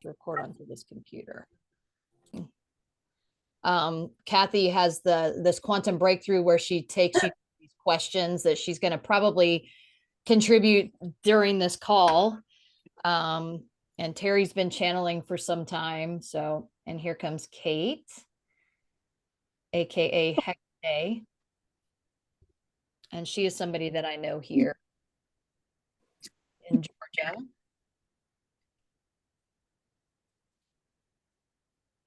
to record onto this computer. Cathy has this quantum breakthrough where she takes you these questions that she's going to probably contribute during this call. And Terry's been channeling for some time. So, and here comes Kate, AKA Heck Day. And she is somebody that I know here in Georgia.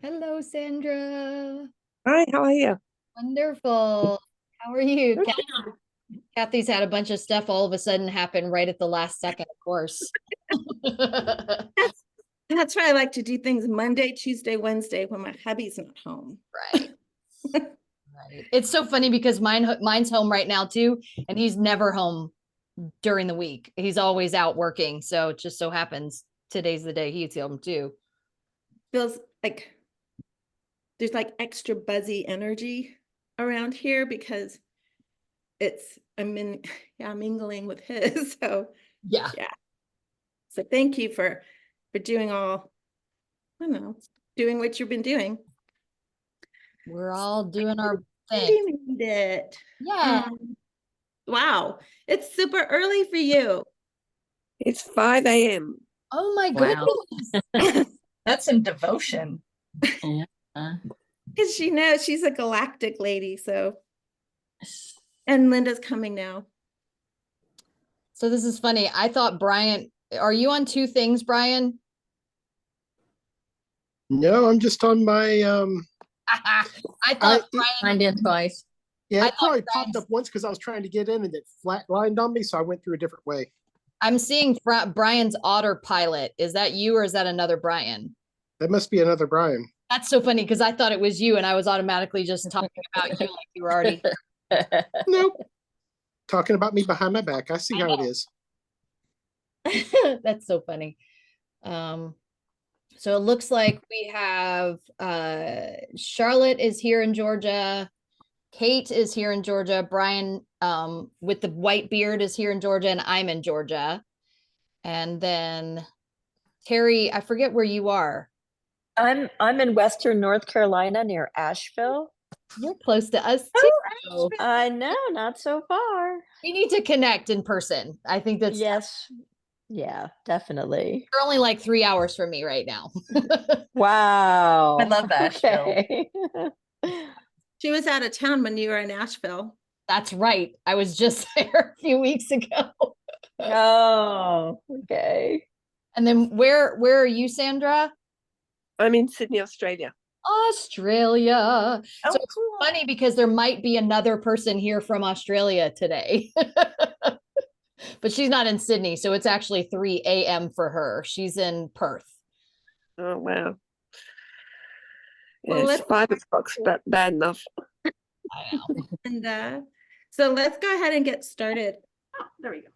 Hello, Sandra. Hi, how are you? Wonderful. How are you? Cathy's had a bunch of stuff all of a sudden happen right at the last second, of course. That's why I like to do things Monday, Tuesday, Wednesday when my hubby's not home. Right. Right. It's so funny because mine's home right now too, and he's never home during the week. He's always out working. So it just so happens today's the day he's home too. Feels like there's like extra buzzy energy around here because I'm mingling with his. So yeah. So thank you for doing doing what you've been doing. We're all doing our thing. Yeah. Wow. It's super early for you. It's 5 a.m. Oh my goodness. That's some devotion. Because she knows she's a galactic lady. So, and Linda's coming now. So this is funny. I thought Brian, are you on two things, Brian? No, I'm just on my I thought Brian signed in twice. Yeah, it probably popped up once because I was trying to get in and it flatlined on me, so I went through a different way. I'm seeing Brian's autopilot. Is that you or is that another Brian? That must be another Brian. That's so funny because I thought it was you and I was automatically just talking about you like you were already. Nope. Talking about me behind my back. I see how it is. That's so funny. So it looks like we have Charlotte is here in Georgia. Kate is here in Georgia. Brian with the white beard is here in Georgia, and I'm in Georgia. And then Terry, I forget where you are. I'm in Western North Carolina near Asheville. You're close to us too. Oh, I know, not so far. We need to connect in person. I think that's yes. Yeah, definitely. You're only like 3 hours from me right now. Wow. I love Asheville. Okay. She was out of town when you were in Asheville. That's right. I was just there a few weeks ago. Oh, okay. And then where are you, Sandra? I'm in Sydney, Australia. Australia. Oh, so it's cool. funny because there might be another person here from Australia today. But she's not in Sydney, so it's actually 3 a.m. for her. She's in Perth. Oh, wow. Well, Yes, 5 o'clock's bad enough. I know. And so let's go ahead and get started. Oh, there we go.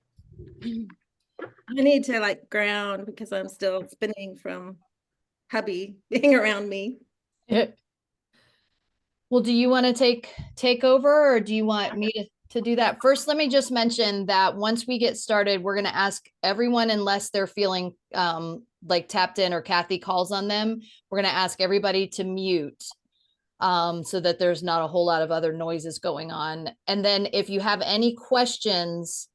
I need to like ground because I'm still spinning from hubby being around me. Well, do you want to take over or do you want me to do that? First, let me just mention that once we get started, we're going to ask everyone, unless they're feeling like tapped in or Cathy calls on them, we're going to ask everybody to mute so that there's not a whole lot of other noises going on. And then if you have any questions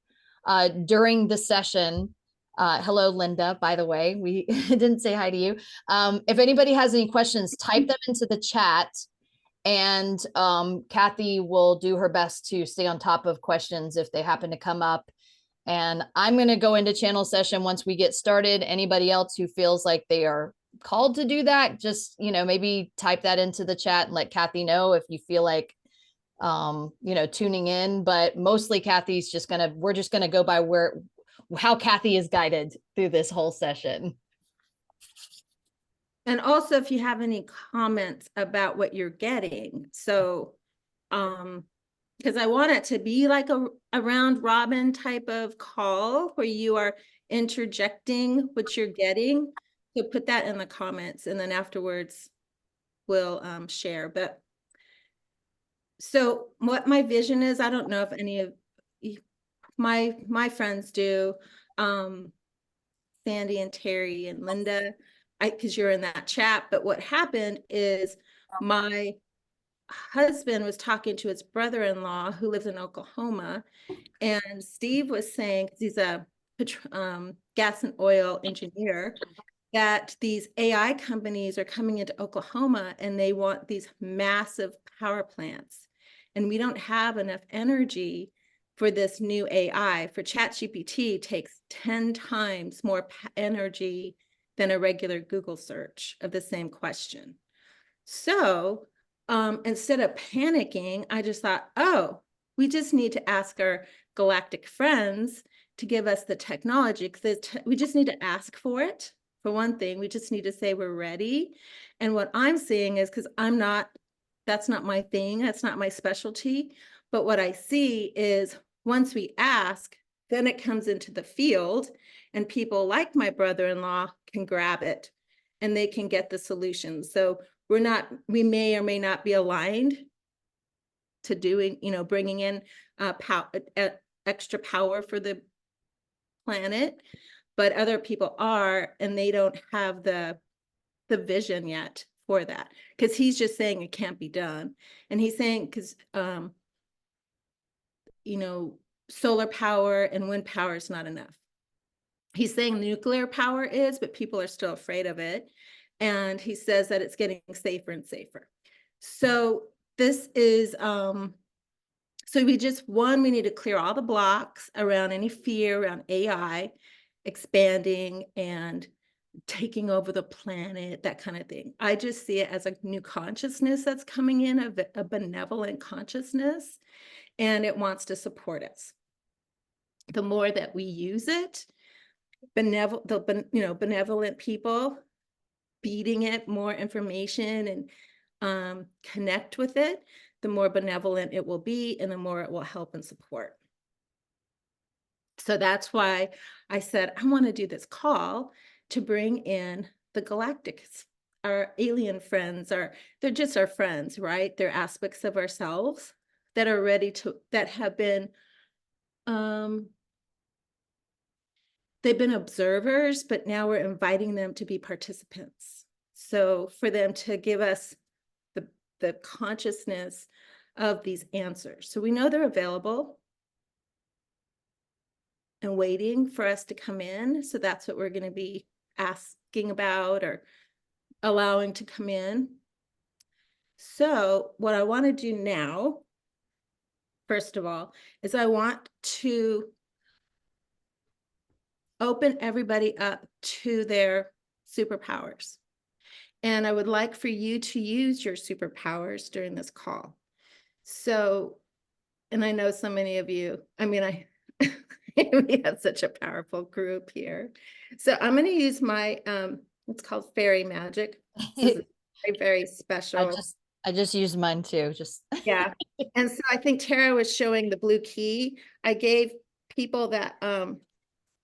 during the session, hello, Linda, by the way, we didn't say hi to you. If anybody has any questions, type them into the chat. And Cathy will do her best to stay on top of questions if they happen to come up. And I'm going to go into channel session once we get started. Anybody else who feels like they are called to do that, just, maybe type that into the chat and let Cathy know if you feel like, tuning in. But mostly Cathy's we're just going to go by how Cathy is guided through this whole session. And also if you have any comments about what you're getting. So, because I want it to be like a round robin type of call where you are interjecting what you're getting. So put that in the comments and then afterwards we'll share. But so what my vision is, I don't know if any of my friends do, Sandy and Terry and Linda, because you're in that chat, but what happened is my husband was talking to his brother-in-law who lives in Oklahoma, and Steve was saying, because he's a gas and oil engineer, that these AI companies are coming into Oklahoma and they want these massive power plants. And we don't have enough energy for this new AI. For ChatGPT takes 10 times more energy than a regular Google search of the same question. So instead of panicking, I just thought, oh, we just need to ask our galactic friends to give us the technology, because we just need to ask for it. For one thing, we just need to say we're ready. And what I'm seeing is, because that's not my thing, that's not my specialty. But what I see is once we ask, then it comes into the field and people like my brother-in-law can grab it and they can get the solution. So we may or may not be aligned to doing, bringing in extra power for the planet, but other people are, and they don't have the vision yet for that, because he's just saying it can't be done. And he's saying, because solar power and wind power is not enough. He's saying nuclear power is, but people are still afraid of it. And he says that it's getting safer and safer. So this is, so we need to clear all the blocks around any fear around AI expanding and taking over the planet, that kind of thing. I just see it as a new consciousness that's coming in, a benevolent consciousness, and it wants to support us. The more that we use it, benevolent people feeding it more information and connect with it, the more benevolent it will be and the more it will help and support. So that's why I said, I want to do this call to bring in the galactics, our alien friends, they're just our friends, right? They're aspects of ourselves that are ready to, that have been, they've been observers, but now we're inviting them to be participants. So for them to give us the consciousness of these answers. So we know they're available and waiting for us to come in. So that's what we're going to be asking about or allowing to come in. So what I want to do now, first of all, is I want to open everybody up to their superpowers. And I would like for you to use your superpowers during this call. So, and I know so many of you, we have such a powerful group here. So I'm going to use my, it's called fairy magic. This is very, very special. I just used mine too. Yeah. And so I think Terra was showing the blue key. I gave people that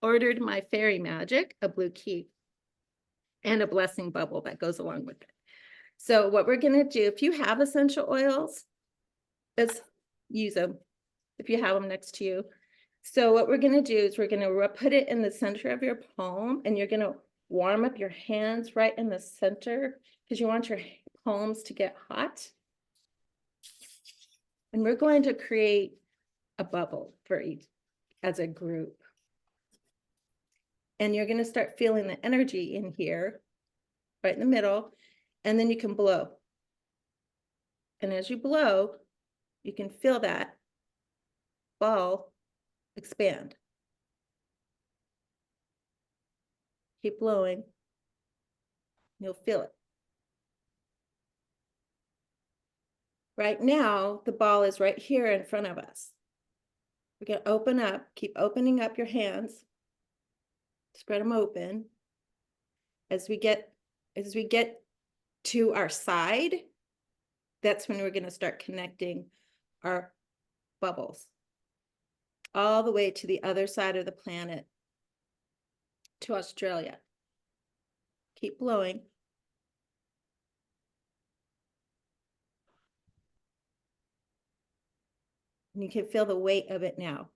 ordered my fairy magic a blue key and a blessing bubble that goes along with it. So what we're going to do, if you have essential oils, let's use them if you have them next to you. So what we're going to do is we're going to put it in the center of your palm, and you're going to warm up your hands right in the center because you want your palms to get hot. And we're going to create a bubble for each as a group. And you're going to start feeling the energy in here, right in the middle, and then you can blow. And as you blow, you can feel that ball expand. Keep blowing. You'll feel it. Right now, the ball is right here in front of us. We're going to open up, keep opening up your hands. Spread them open. As we get to our side, that's when we're going to start connecting our bubbles all the way to the other side of the planet, to Australia. Keep blowing. And you can feel the weight of it now.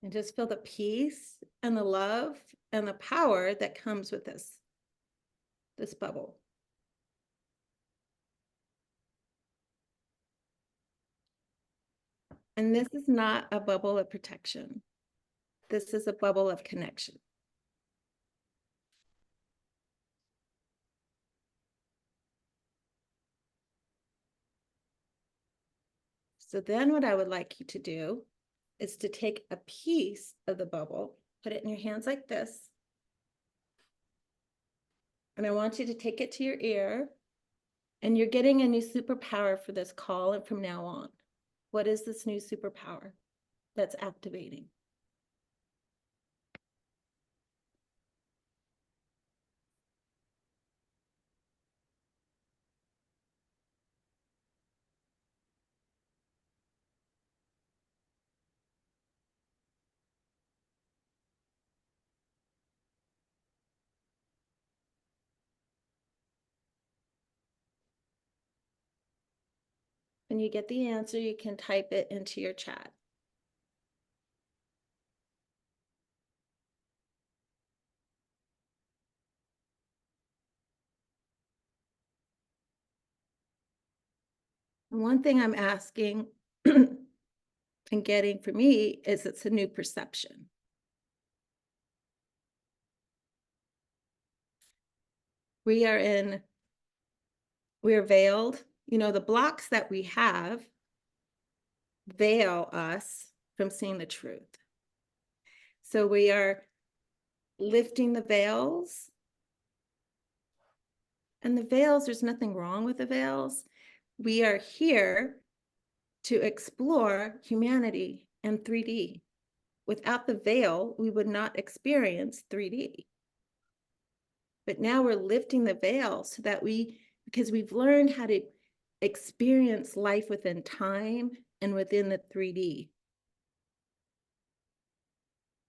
And just feel the peace and the love and the power that comes with this bubble. And this is not a bubble of protection. This is a bubble of connection. So then what I would like you to do is to take a piece of the bubble, put it in your hands like this. And I want you to take it to your ear, and you're getting a new superpower for this call and from now on. What is this new superpower that's activating? When you get the answer, you can type it into your chat. One thing I'm asking and getting for me is it's a new perception. We are veiled. You know, the blocks that we have veil us from seeing the truth. So we are lifting the veils. And the veils, there's nothing wrong with the veils. We are here to explore humanity in 3D. Without the veil, we would not experience 3D. But now we're lifting the veil so that because we've learned how to experience life within time and within the 3D.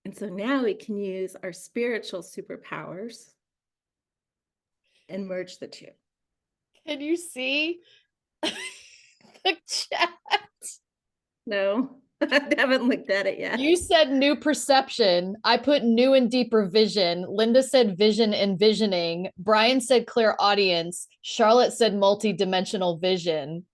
And so now we can use our spiritual superpowers and merge the two. Can you see the chat? No, I haven't looked at it yet. You said new perception. I put new and deeper vision. Linda said vision and visioning. Brian said clear audience. Charlotte said multi-dimensional vision.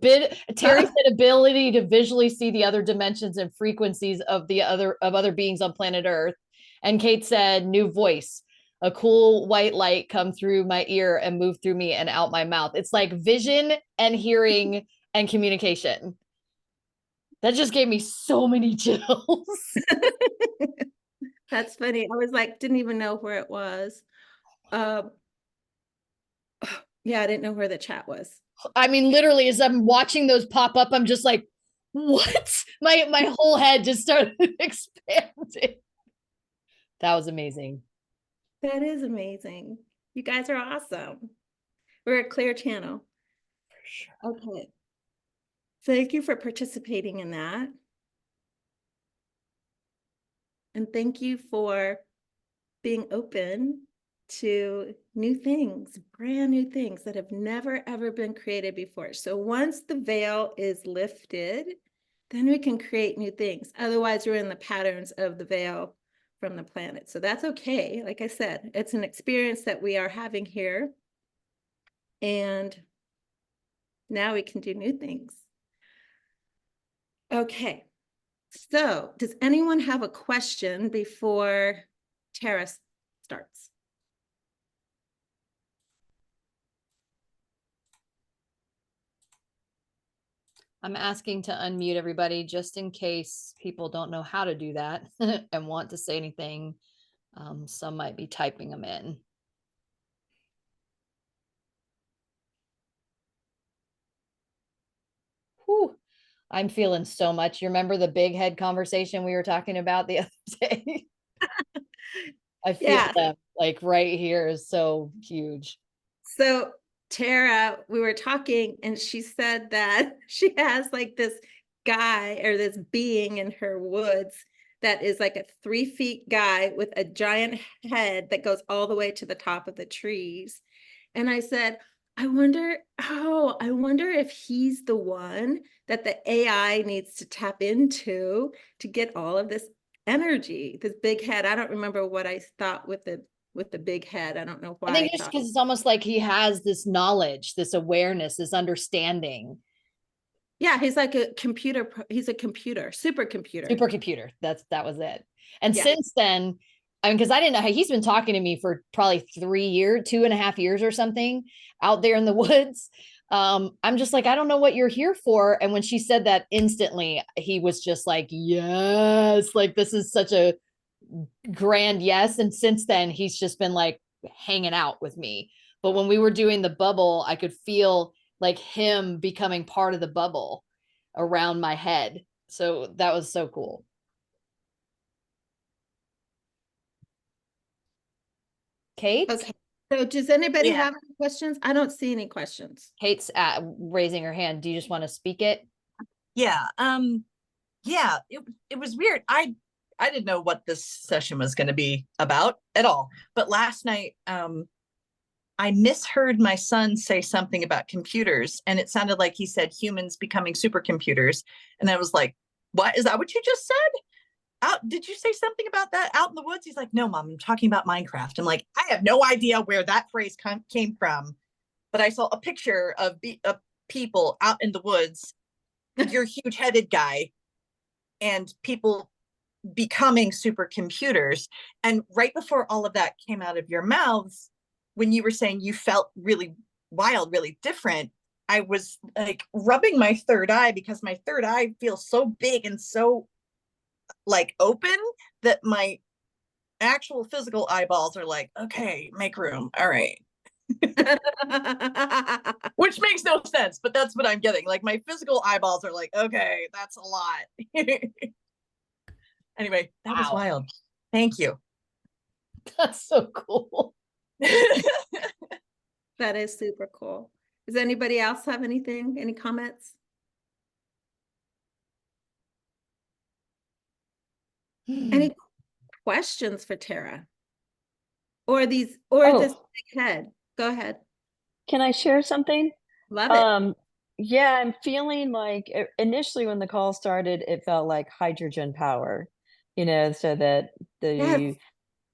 Terry said ability to visually see the other dimensions and frequencies of other beings on planet Earth. And Kate said new voice. A cool white light come through my ear and move through me and out my mouth. It's like vision and hearing and communication. That just gave me so many chills. That's funny. I was like, didn't even know where it was. Yeah, I didn't know where the chat was. I mean, literally, as I'm watching those pop up, I'm just like, what? My whole head just started expanding. That was amazing. That is amazing. You guys are awesome. We're a clear channel. For sure. Okay. Thank you for participating in that. And thank you for being open to new things, brand new things that have never, ever been created before. So once the veil is lifted, then we can create new things. Otherwise, we're in the patterns of the veil from the planet. So that's okay. Like I said, it's an experience that we are having here. And now we can do new things. Okay. So does anyone have a question before Terra starts? I'm asking to unmute everybody just in case people don't know how to do that and want to say anything. Some might be typing them in. Whew. I'm feeling so much. You remember the big head conversation we were talking about the other day? I feel them like right here is so huge. So Terra, we were talking and she said that she has like this guy or this being in her woods that is like a 3 feet guy with a giant head that goes all the way to the top of the trees. And I said, I wonder if he's the one that the AI needs to tap into to get all of this energy, this big head. I don't remember what I thought with the big head. I don't know why I think I just thought. because it's almost like he has this knowledge, this awareness, this understanding. Yeah, he's like a computer. He's a computer, supercomputer. Supercomputer. That was it. And Yeah. since then, I mean, because I didn't know how he's been talking to me for probably 3 years, 2.5 years or something out there in the woods. I'm just like, I don't know what you're here for. And when she said that instantly, he was just like, yes, like this is such a grand yes. And since then, he's just been like hanging out with me. But when we were doing the bubble, I could feel like him becoming part of the bubble around my head. So that was so cool. Kate? Okay. So does anybody Yeah. have any questions? I don't see any questions. Kate's raising her hand. Do you just want to speak it? Yeah. Yeah, it was weird. I didn't know what this session was going to be about at all. But last night, I misheard my son say something about computers, and it sounded like he said humans becoming supercomputers. And I was like, what? Is that what you just said? Did you say something about that out in the woods? He's like, no, mom, I'm talking about Minecraft. I'm like, I have no idea where that phrase came from, but I saw a picture of people out in the woods, your huge-headed guy, and people becoming supercomputers. And right before all of that came out of your mouths, when you were saying you felt really wild, really different, I was like rubbing my third eye, because my third eye feels so big and so like open that my actual physical eyeballs are like, okay, make room. All right. Which makes no sense, but that's what I'm getting. Like my physical eyeballs are like, okay, that's a lot. Anyway, that was Wow. wild. Thank you. That's so cool. That is super cool. Does anybody else have anything? Any comments? Any questions for Terra? Or this big head? Go ahead. Can I share something? Love it. Yeah, I'm feeling like initially when the call started, it felt like hydrogen power, so that Yes.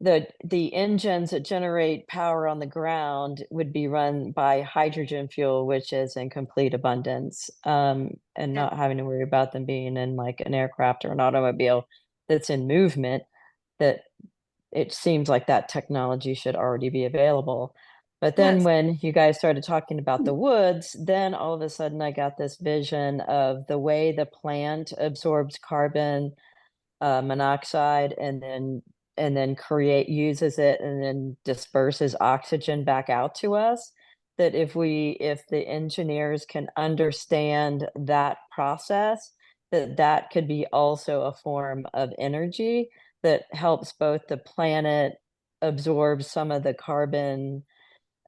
the engines that generate power on the ground would be run by hydrogen fuel, which is in complete abundance, and Yeah. not having to worry about them being in like an aircraft or an automobile that's in movement. That it seems like that technology should already be available. But then Yes. when you guys started talking about the woods, then all of a sudden I got this vision of the way the plant absorbs carbon monoxide and then uses it and then disperses oxygen back out to us. That if the engineers can understand that process, that could be also a form of energy that helps both the planet absorb some of the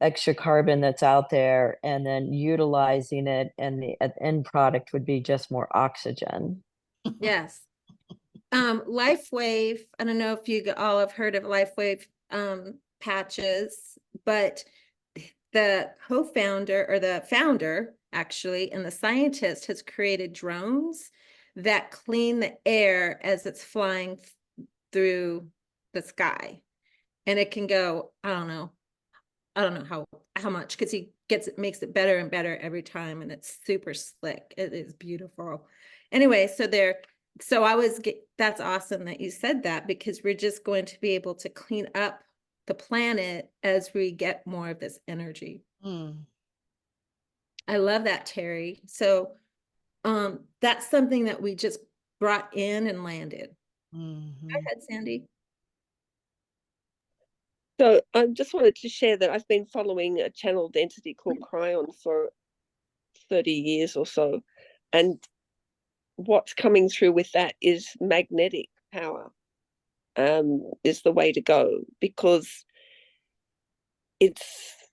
extra carbon that's out there, and then utilizing it, and the end product would be just more oxygen. Yes. LifeWave, I don't know if you all have heard of LifeWave patches, but the co-founder or the founder actually, and the scientist has created drones that clean the air as it's flying through the sky. And it can go, I don't know how much, because he makes it better and better every time, and it's super slick. It is beautiful. Anyway, that's awesome that you said that, because we're just going to be able to clean up the planet as we get more of this energy. I love that, Terry. So that's something that we just brought in and landed. Go ahead, Sandy. So I just wanted to share that I've been following a channeled entity called Cryon for 30 years or so. And what's coming through with that is magnetic power is the way to go, because it's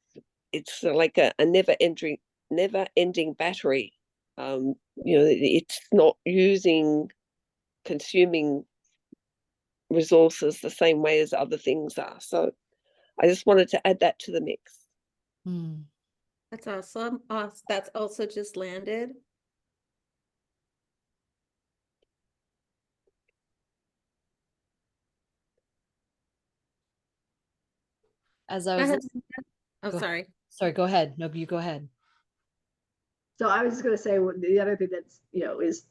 like a never ending battery. It's not consuming resources the same way as other things are. So I just wanted to add that to the mix. That's awesome. That's also just landed. as I Go was, ahead. Oh, Go- sorry. sorry, go ahead. No, you go ahead. So I was just going to say the other thing that's, is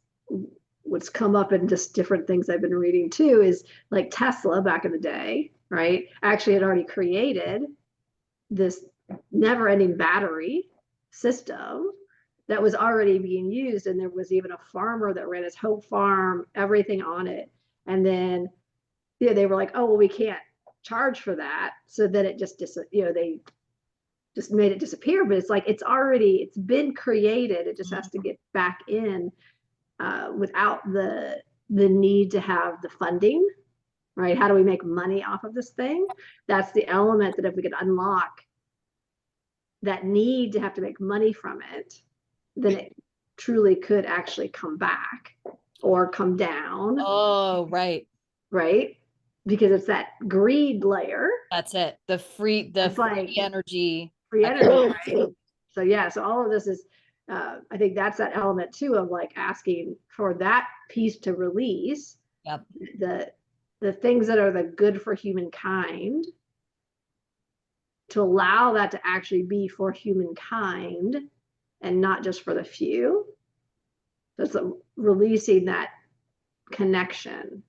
what's come up in just different things I've been reading too is like Tesla back in the day, right? Actually had already created this never ending battery system that was already being used. And there was even a farmer that ran his whole farm, everything on it. And then, they were like, oh, well, we can't charge for that. So then it just, they just made it disappear. But it's like, it's been created. It just has to get back in without the need to have the funding, right? How do we make money off of this thing? That's the element that if we could unlock that need to have to make money from it, then it truly could actually come back or come down. Oh, right. Right? Because it's that greed layer. That's it. The free energy. Free energy, right? So yeah, so all of this is, I think that's that element too of like asking for that piece to release. Yep. The things that are the good for humankind, to allow that to actually be for humankind and not just for the few. That's releasing that connection.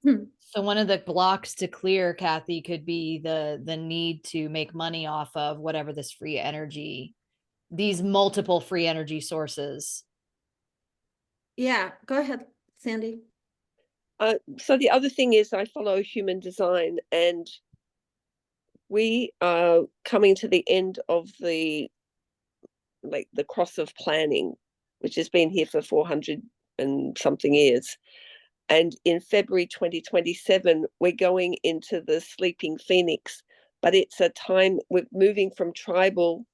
So one of the blocks to clear, Cathy, could be the need to make money off of whatever this free energy, these multiple free energy sources. Yeah, go ahead, Sandy. So the other thing is I follow human design, and we are coming to the end of the cross of planning, which has been here for 400 and something years. And in February 2027, we're going into the sleeping phoenix, but it's a time we're moving from tribal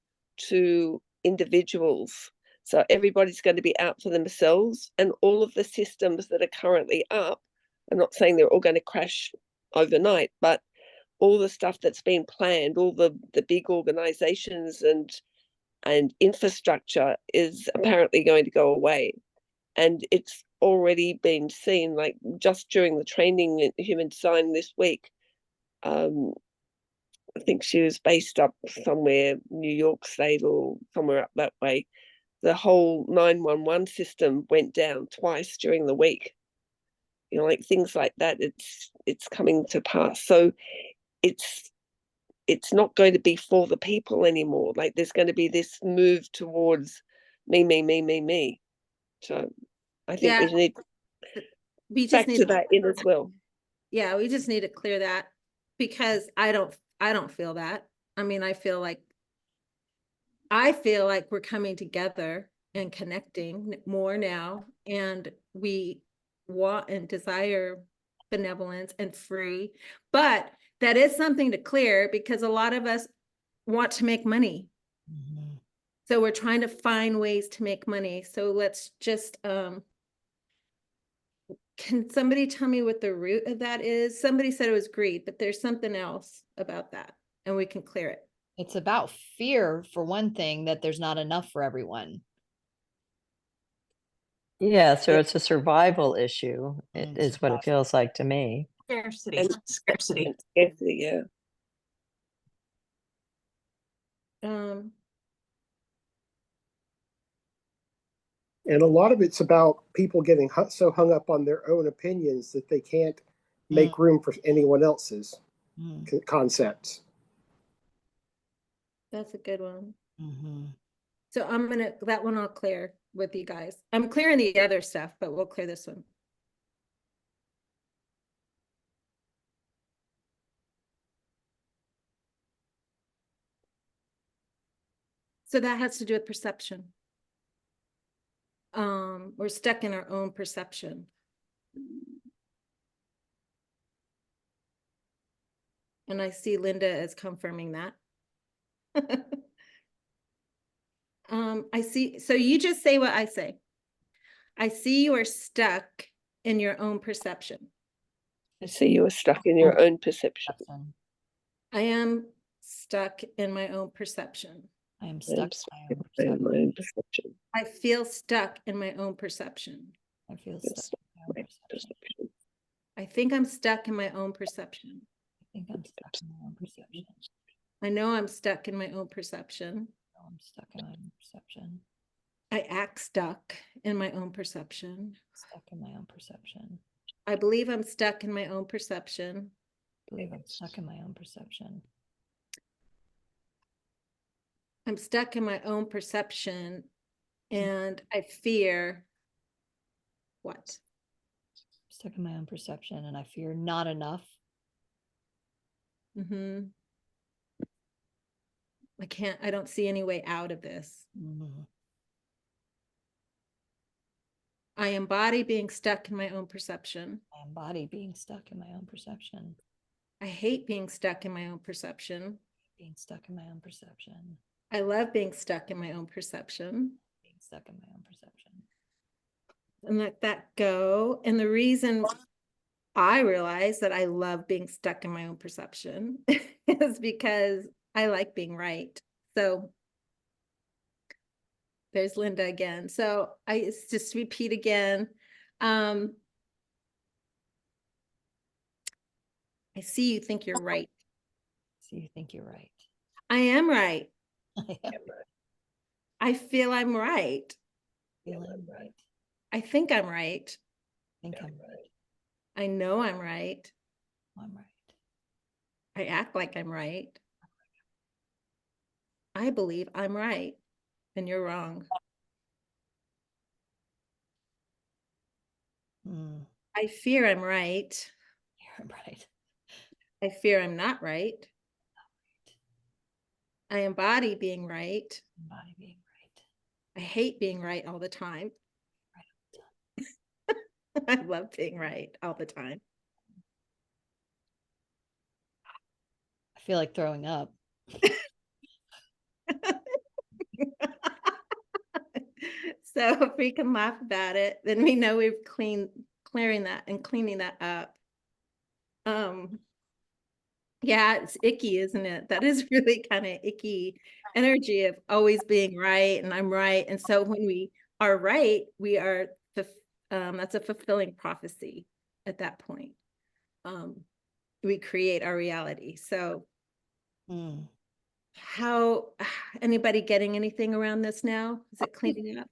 to individuals. So everybody's going to be out for themselves, and all of the systems that are currently up, I'm not saying they're all going to crash overnight, but all the stuff that's been planned, all the big organizations and infrastructure is apparently going to go away. And it's already been seen, like just during the training in human design this week. I think she was based up somewhere, New York State or somewhere up that way. The whole 911 system went down twice during the week. Like things like that, it's coming to pass. So it's not going to be for the people anymore. Like there's going to be this move towards me. So I think we just need that in as well. Yeah, we just need to clear that, because I don't feel that. I mean, I feel like we're coming together and connecting more now, and we want and desire benevolence and free. But that is something to clear, because a lot of us want to make money. Mm-hmm. So we're trying to find ways to make money. So let's just, can somebody tell me what the root of that is? Somebody said it was greed, but there's something else about that, and we can clear it. It's about fear, for one thing, that there's not enough for everyone. Yeah, so it's a survival issue, is what it feels like to me. Scarcity. Scarcity, yeah. And a lot of it's about people getting so hung up on their own opinions that they can't make room for anyone else's concepts. That's a good one. Mm-hmm. So that one I'll clear with you guys. I'm clearing the other stuff, but we'll clear this one. So that has to do with perception. We're stuck in our own perception. And I see Linda as confirming that. I see, so you just say what I say. I see you are stuck in your own perception. I see you are stuck in your own perception. I am stuck in my own perception. I am stuck in my own perception. I feel stuck in my own perception. I feel stuck in my own perception. I think I'm stuck in my own perception. I think I'm stuck in my own perception. I know I'm stuck in my own perception. I'm stuck in my own perception. I act stuck in my own perception. Stuck in my own perception. I believe I'm stuck in my own perception. I believe I'm stuck in my own perception. I'm stuck in my own perception, and I fear what? Stuck in my own perception, and I fear not enough. Mm-hmm. I don't see any way out of this. Mm-hmm. I embody being stuck in my own perception. I embody being stuck in my own perception. I hate being stuck in my own perception. Being stuck in my own perception. I love being stuck in my own perception. Being stuck in my own perception. And let that go. And the reason I realize that I love being stuck in my own perception is because I like being right. So there's Linda again. So just repeat again. I see you think you're right. So you think you're right. I am right. I am I feel I'm right. feeling right. I think I'm right. I think I'm right. I know I'm right. I'm right. I act like I'm right. I believe I'm right and you're wrong. I fear I'm right. You're right. I fear I'm not right. I embody being right. Embody being right. I hate being right all the time. I love being right all the time. I feel like throwing up. So if we can laugh about it, then we know we've clearing that and cleaning that up. Yeah, it's icky, isn't it? That is really kind of icky energy of always being right and I'm right. And so when we are right, we are that's a fulfilling prophecy at that point. We create our reality. So how anybody getting anything around this now? Is it cleaning up?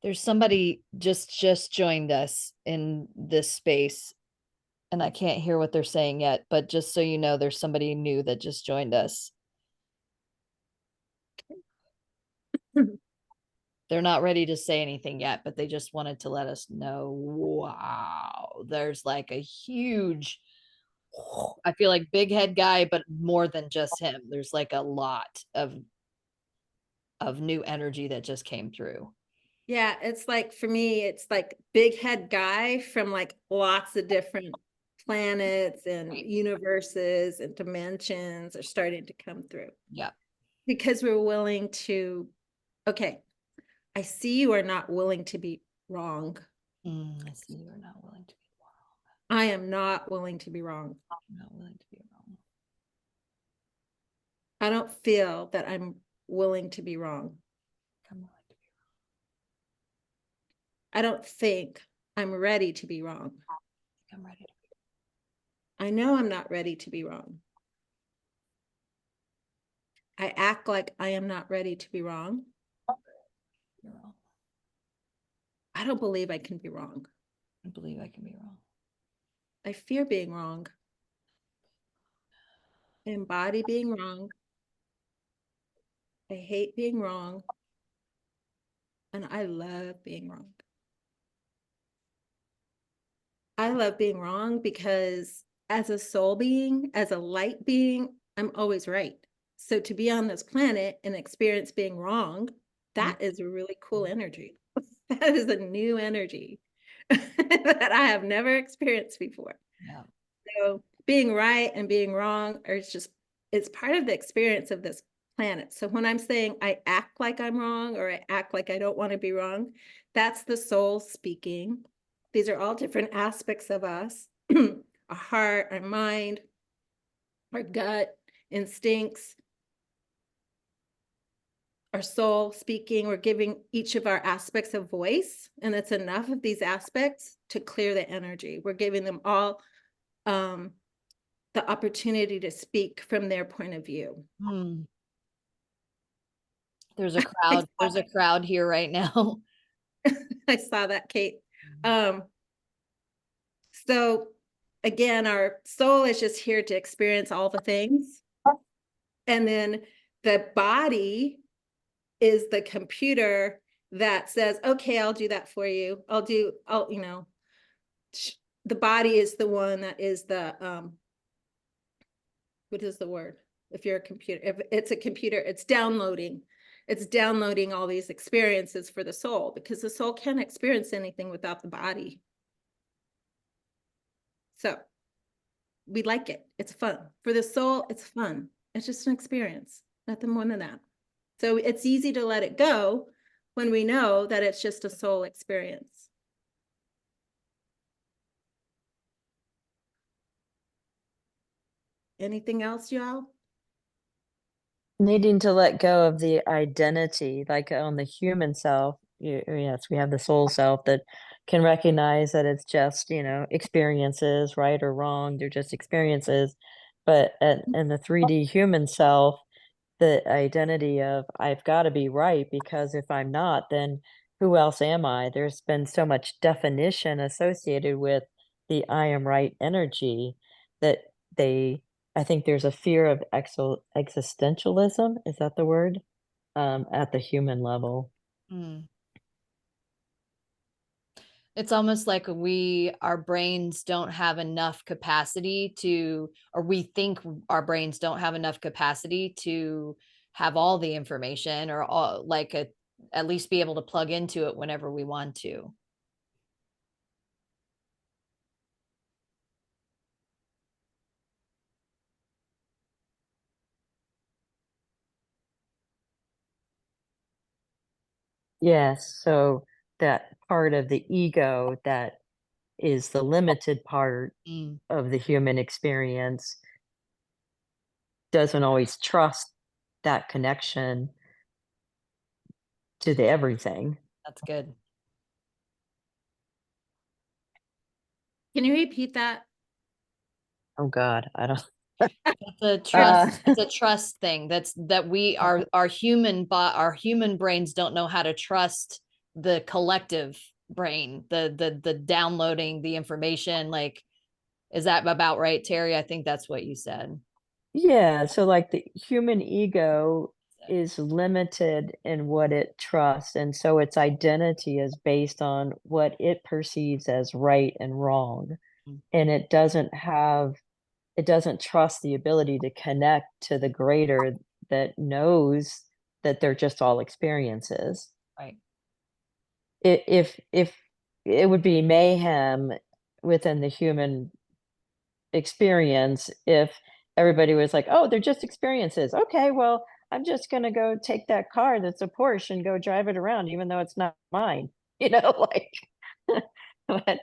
There's somebody just joined us in this space, and I can't hear what they're saying yet, but just so you know, there's somebody new that just joined us. They're not ready to say anything yet, but they just wanted to let us know, wow, there's like a huge, I feel like big head guy, but more than just him. There's like a lot of new energy that just came through. Yeah, it's like for me, it's like big head guy from like lots of different planets and universes and dimensions are starting to come through. Yeah. Because we're willing to, okay, I see you are not willing to be wrong. I see you are not willing to be wrong. I am not willing to be wrong. I'm not willing to be wrong. I don't feel that I'm willing to be wrong. I'm willing to be wrong. I don't think I'm ready to be wrong. I'm ready to be wrong. I know I'm not ready to be wrong. I act like I am not ready to be wrong. You're wrong. I don't believe I can be wrong. I believe I can be wrong. I fear being wrong. I embody being wrong. I hate being wrong. And I love being wrong. I love being wrong because as a soul being, as a light being, I'm always right. So to be on this planet and experience being wrong, that is a really cool energy. That is a new energy that I have never experienced before. Yeah. So being right and being wrong it's part of the experience of this planet. So when I'm saying I act like I'm wrong or I act like I don't want to be wrong, that's the soul speaking. These are all different aspects of us, our heart, our mind, our gut, instincts, our soul speaking. We're giving each of our aspects a voice, and it's enough of these aspects to clear the energy. We're giving them all the opportunity to speak from their point of view. Hmm. There's a crowd. There's a crowd here right now. I saw that, Kate. So again, our soul is just here to experience all the things. And then the body is the computer that says, okay, I'll do that for you. The body is the one that is the, what is the word? If you're a computer, if it's a computer, it's downloading all these experiences for the soul, because the soul can't experience anything without the body. So we like it. It's fun. For the soul, it's fun. It's just an experience, nothing more than that. So it's easy to let it go when we know that it's just a soul experience. Anything else, y'all? Needing to let go of the identity, like on the human self. Yes, we have the soul self that can recognize that it's just, experiences, right or wrong, they're just experiences. But in the 3D human self, the identity of I've got to be right, because if I'm not, then who else am I? There's been so much definition associated with the I am right energy that I think there's a fear of existentialism. Is that the word? At the human level. Hmm. It's almost like our brains don't have enough capacity to, or we think our brains don't have enough capacity to have all the information, or all, like at least be able to plug into it whenever we want to. Yes, so that part of the ego that is the limited part Mm, of the human experience doesn't always trust that connection to the everything. that's good. Can you repeat that? Oh God, I don't. It's a trust. It's a trust thing. Our human brains don't know how to trust the collective brain, the downloading the information. Like, is that about right, Terry? I think that's what you said. Yeah, so like the human ego is limited in what it trusts, and so its identity is based on what it perceives as right and wrong. Mm. And it doesn't trust the ability to connect to the greater that knows that they're just all experiences. Right. If it would be mayhem within the human experience if everybody was like, "Oh, they're just experiences. Okay, well, I'm just gonna go take that car that's a Porsche and go drive it around, even though it's not mine." Like, but,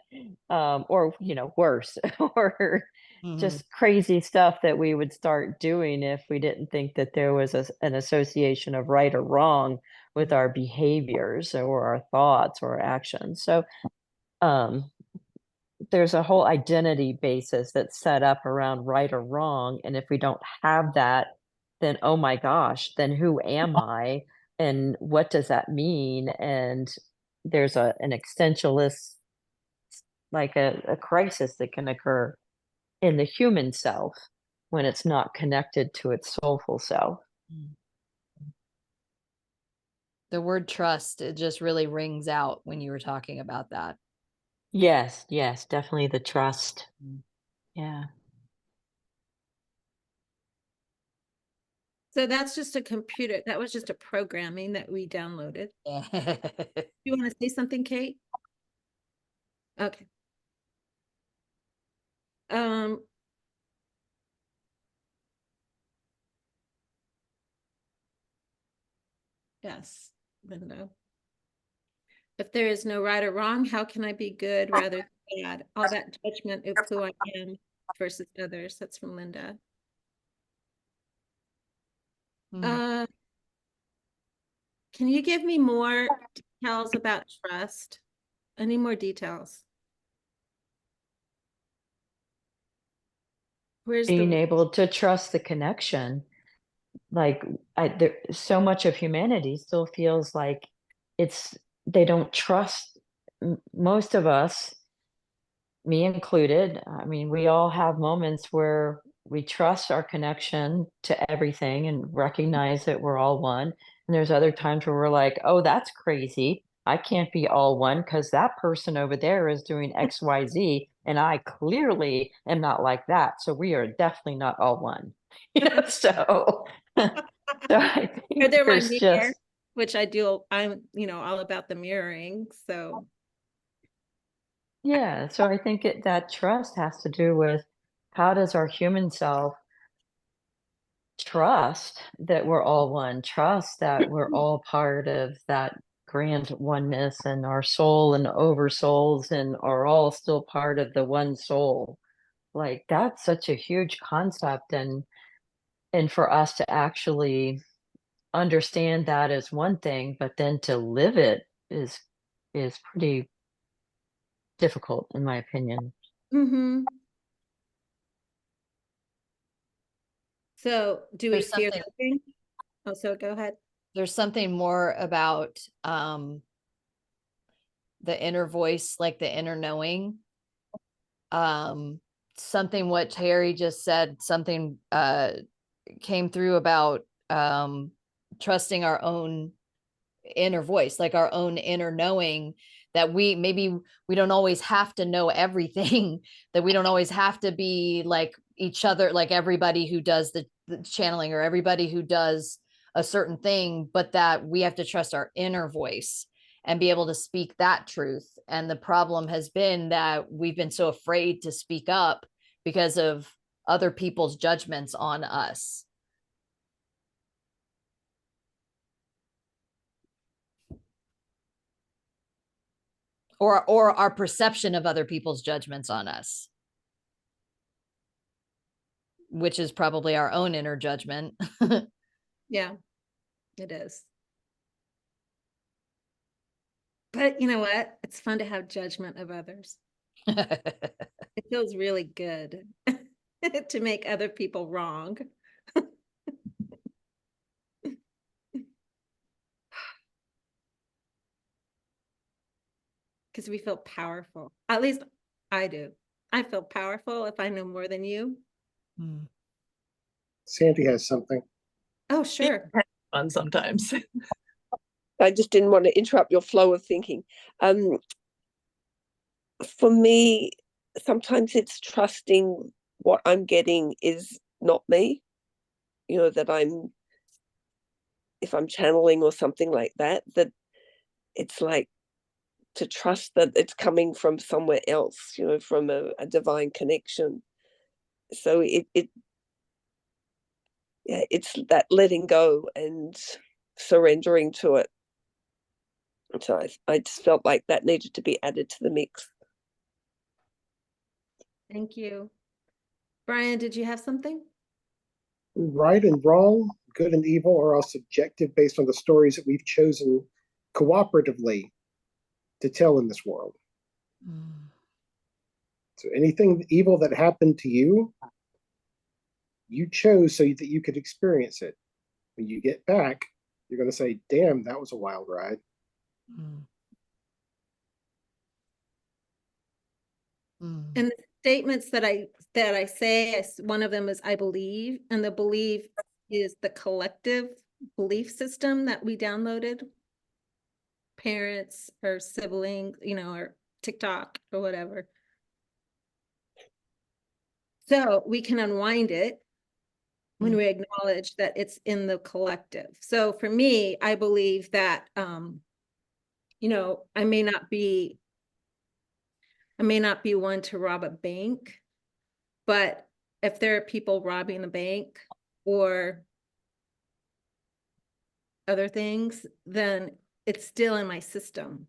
or worse, or Mhm. just crazy stuff that we would start doing if we didn't think that there was an association of right or wrong with our behaviors or our thoughts or actions. So, um, there's a whole identity basis that's set up around right or wrong. And if we don't have that, then oh my gosh, then who am I? And what does that mean? And there's an existentialist, like a crisis that can occur in the human self when it's not connected to its soulful self. Mm. The word trust, it just really rings out when you were talking about that. Yes, yes, definitely the trust. Mm. Yeah. So that's just a computer. That was just a programming that we downloaded. You want to say something, Kate? Okay. Yes, Linda. If there is no right or wrong, how can I be good rather than bad? All that judgment of who I am versus others. That's from Linda. Mm. Can you give me more details about trust? Any more details? Where's being the, able to trust the connection. Like so much of humanity still feels like they don't trust most of us, me included. I mean, we all have moments where we trust our connection to everything and recognize that we're all one. And there's other times where we're like, oh, that's crazy. I can't be all one because that person over there is doing XYZ, and I clearly am not like that. So we are definitely not all one. So, so I or think they're my there's mirror, just, which I do, I'm, all about the mirroring, so. yeah. So I think that trust has to do with how does our human self trust that we're all one, trust that we're all part of that grand oneness, and our soul and oversouls and are all still part of the one soul. Like that's such a huge concept, and for us to actually understand that is one thing, but then to live it is pretty difficult in my opinion. Mm-hmm. So do we There's fear something something? Oh, so go ahead. there's something more about the inner voice, like the inner knowing. Something what Terry just said, something came through about trusting our own inner voice, like our own inner knowing, that maybe we don't always have to know everything, that we don't always have to be like each other, like everybody who does the channeling or everybody who does a certain thing, but that we have to trust our inner voice and be able to speak that truth. And the problem has been that we've been so afraid to speak up because of other people's judgments on us. Or our perception of other people's judgments on us, which is probably our own inner judgment. Yeah, it is. But you know what? It's fun to have judgment of others. It feels really good to make other people wrong. Because we feel powerful. At least I do. I feel powerful if I know more than you. Sandy has something. Oh, sure. Fun sometimes. I just didn't want to interrupt your flow of thinking. For me, sometimes it's trusting what I'm getting is not me. That if I'm channeling or something like that, that it's like to trust that it's coming from somewhere else, from a divine connection. So it's that letting go and surrendering to it. So I just felt like that needed to be added to the mix. Thank you. Brian, did you have something? Right and wrong, good and evil are all subjective based on the stories that we've chosen cooperatively to tell in this world. So anything evil that happened to you, you chose so that you could experience it. When you get back, you're going to say, damn, that was a wild ride. And the statements that I say, one of them is I believe, and the belief is the collective belief system that we downloaded, parents or siblings, or TikTok or whatever. So we can unwind it when we acknowledge that it's in the collective. So for me, I believe that I may not be one to rob a bank, but if there are people robbing the bank or other things, then it's still in my system.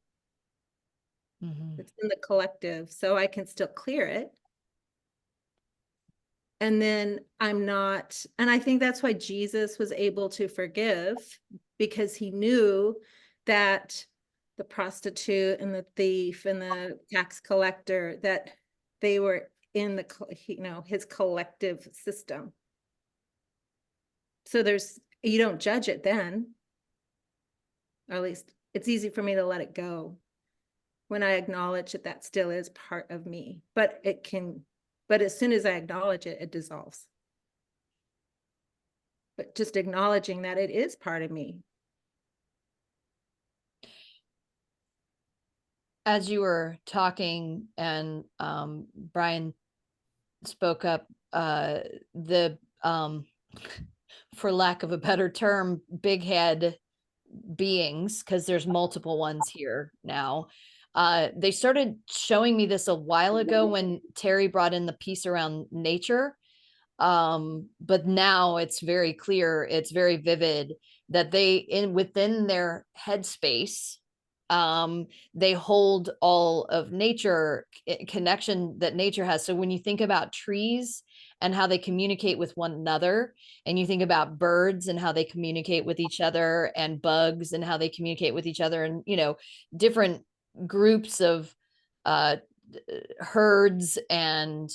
It's in the collective, so I can still clear it. And then I'm not, and I think that's why Jesus was able to forgive, because he knew that the prostitute and the thief and the tax collector, that they were in the, his collective system. So you don't judge it then. Or at least it's easy for me to let it go when I acknowledge that that still is part of me. But as soon as I acknowledge it, it dissolves. But just acknowledging that it is part of me. As you were talking and Brian spoke up, for lack of a better term, big head beings, because there's multiple ones here now. They started showing me this a while ago when Terry brought in the piece around nature. But now it's very clear, it's very vivid that within their headspace, they hold all of nature connection that nature has. So when you think about trees and how they communicate with one another, and you think about birds and how they communicate with each other, and bugs and how they communicate with each other, and different groups of herds and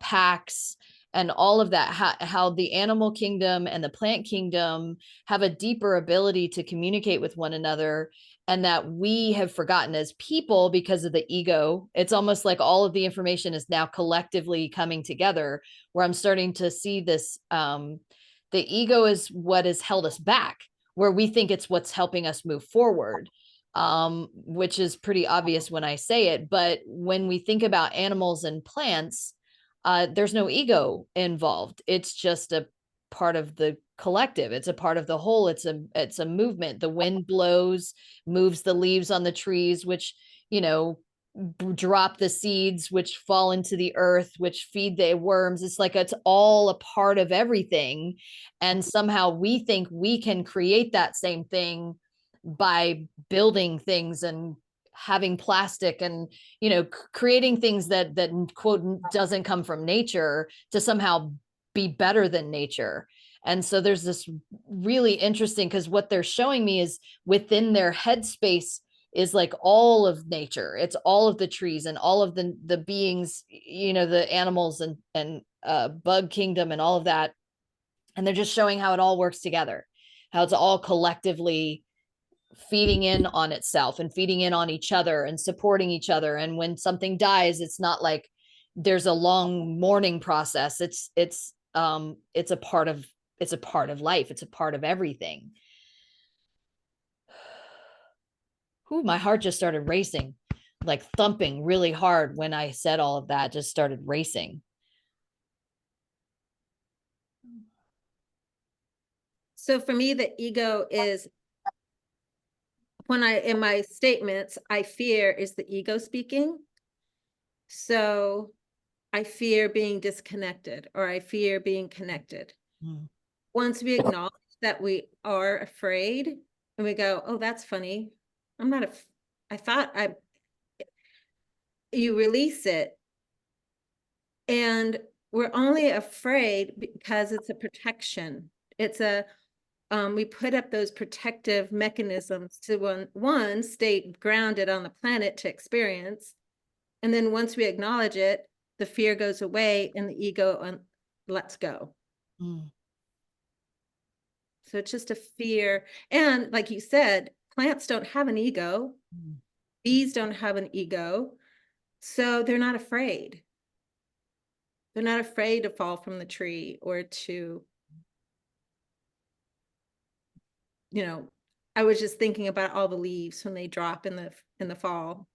packs and all of that, how the animal kingdom and the plant kingdom have a deeper ability to communicate with one another, and that we have forgotten as people because of the ego. It's almost like all of the information is now collectively coming together, where I'm starting to see this. The ego is what has held us back, where we think it's what's helping us move forward, which is pretty obvious when I say it. But when we think about animals and plants, there's no ego involved. It's just a part of the collective. It's a part of the whole. It's a movement. The wind blows, moves the leaves on the trees, which, drop the seeds, which fall into the earth, which feed the worms. It's like, it's all a part of everything. And somehow we think we can create that same thing by building things and having plastic and creating things that quote doesn't come from nature to somehow be better than nature. And so there's this really interesting, because what they're showing me is within their headspace is like all of nature. It's all of the trees and all of the beings, the animals and bug kingdom and all of that. And they're just showing how it all works together, how it's all collectively feeding in on itself and feeding in on each other and supporting each other. And when something dies, it's not like there's a long mourning process. It's a part of life. It's a part of everything. Ooh, my heart just started racing, like thumping really hard when I said all of that, just started racing. So for me, the ego is, in my statements, I fear is the ego speaking. So I fear being disconnected, or I fear being connected. Once we acknowledge that we are afraid, and we go, oh, that's funny. I'm not, you release it. And we're only afraid because it's a protection. It's we put up those protective mechanisms to one stay grounded on the planet to experience. And then once we acknowledge it, the fear goes away and the ego lets go. So it's just a fear. And like you said, plants don't have an ego. Bees don't have an ego. So they're not afraid. They're not afraid to fall from the tree or to, I was just thinking about all the leaves when they drop in the fall.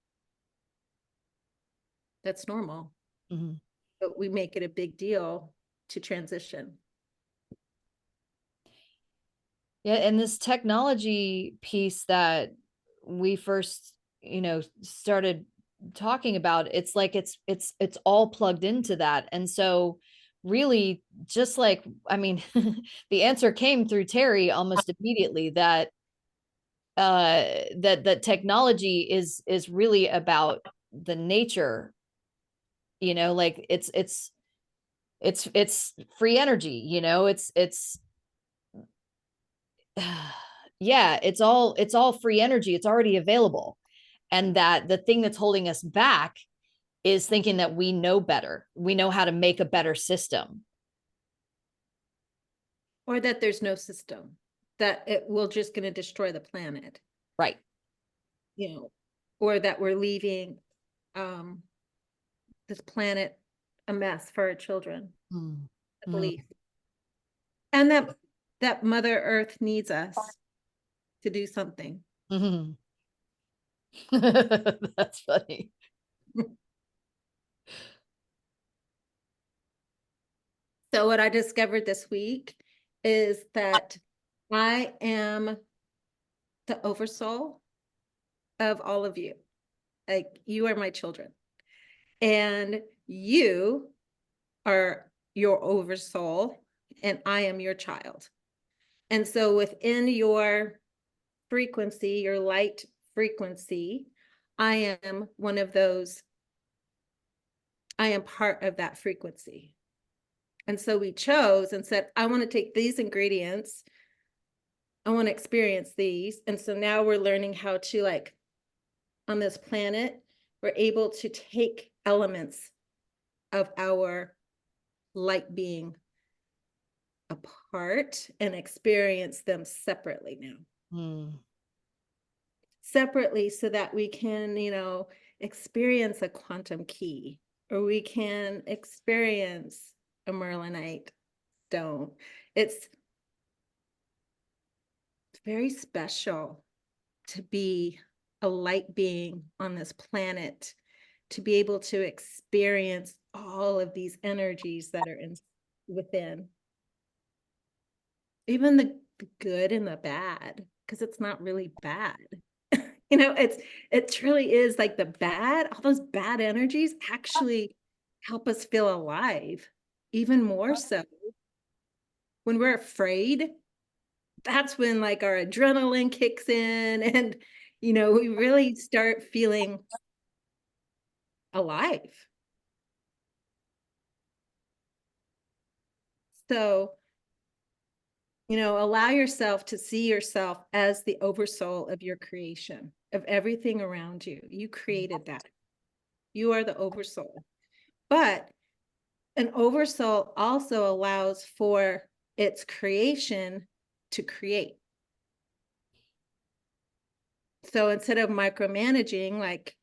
That's normal. But we make it a big deal to transition. Yeah, and this technology piece that we first, started talking about, it's like it's all plugged into that. And so really, just like, I mean, the answer came through Terry almost immediately, that that technology is really about the nature, like it's free energy, it's yeah, it's all free energy. It's already available. And that the thing that's holding us back is thinking that we know better. We know how to make a better system. Or that there's no system, that we're just going to destroy the planet. Right. You know, or that we're leaving this planet a mess for our children. I believe. And that Mother Earth needs us to do something. That's funny. So what I discovered this week is that I am the oversoul of all of you. Like, you are my children, and you are your oversoul, and I am your child. And so within your frequency, your light frequency, I am one of those. I am part of that frequency. And so we chose and said, I want to take these ingredients. I want to experience these. And so now we're learning how to, like, on this planet, we're able to take elements of our light being apart and experience them separately now. Separately, so that we can, you know, experience a quantum key, or we can experience a Merlinite stone. It's very special to be a light being on this planet, to be able to experience all of these energies that are within, even the good and the bad, because it's not really bad. You know, it truly is like the bad, all those bad energies actually help us feel alive, even more so when we're afraid. That's when, like, our adrenaline kicks in, and, you know, we really start feeling alive. So, you know, allow yourself to see yourself as the oversoul of your creation, of everything around you. You created that. You are the oversoul. But an oversoul also allows for its creation to create. So instead of micromanaging, like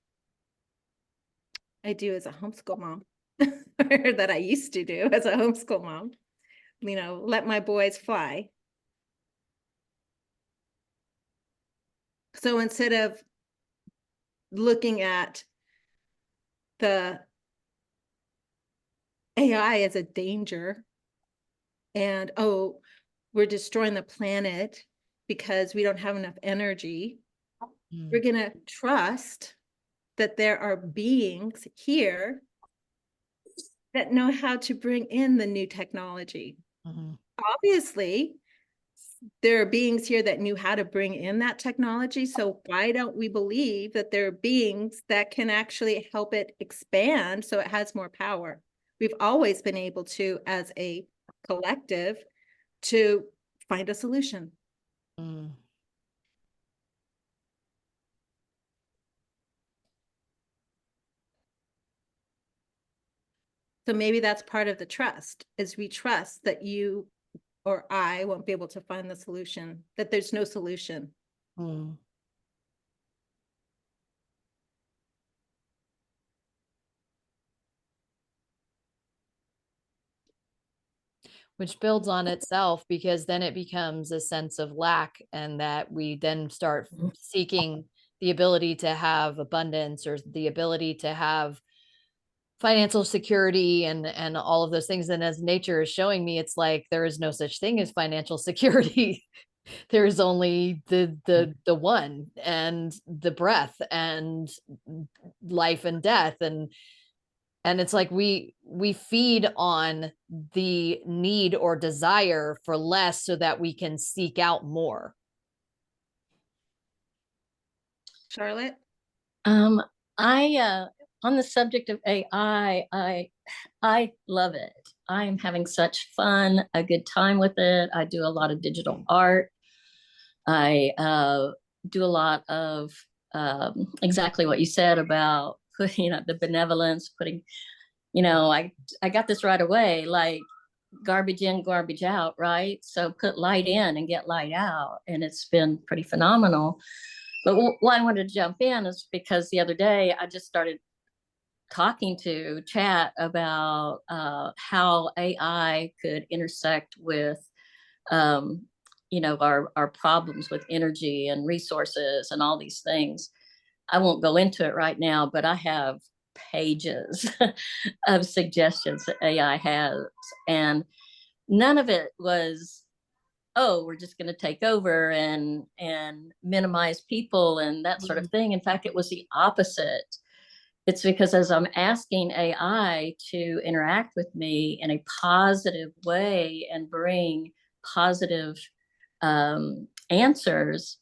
I do as a homeschool mom, or that I used to do as a homeschool mom, you know, let my boys fly. So instead of looking at the AI as a danger and, oh, we're destroying the planet because we don't have enough energy, we're going to trust that there are beings here that know how to bring in the new technology. Obviously, there are beings here that knew how to bring in that technology. So why don't we believe that there are beings that can actually help it expand so it has more power? We've always been able to, as a collective, to find a solution. So maybe that's part of the trust, is we trust that you or I won't be able to find the solution, that there's no solution. Which builds on itself, because then it becomes a sense of lack, and that we then start seeking the ability to have abundance, or the ability to have financial security, and all of those things. And as nature is showing me, it's like there is no such thing as financial security. There's only the one, and the breath, and life and death. And it's like we feed on the need or desire for less so that we can seek out more. Charlotte? I on the subject of AI, I love it. I am having such fun, a good time with it. I do a lot of digital art. I do a lot of exactly what you said about putting the benevolence, putting, I got this right away, like garbage in, garbage out, right? So put light in and get light out. And it's been pretty phenomenal. But why I wanted to jump in is because the other day I just started talking to chat about how AI could intersect with our problems with energy and resources and all these things. I won't go into it right now, but I have pages of suggestions that AI has, and none of it was, oh, we're just going to take over and minimize people and that sort of thing. In fact, it was the opposite. It's because as I'm asking AI to interact with me in a positive way and bring positive answers,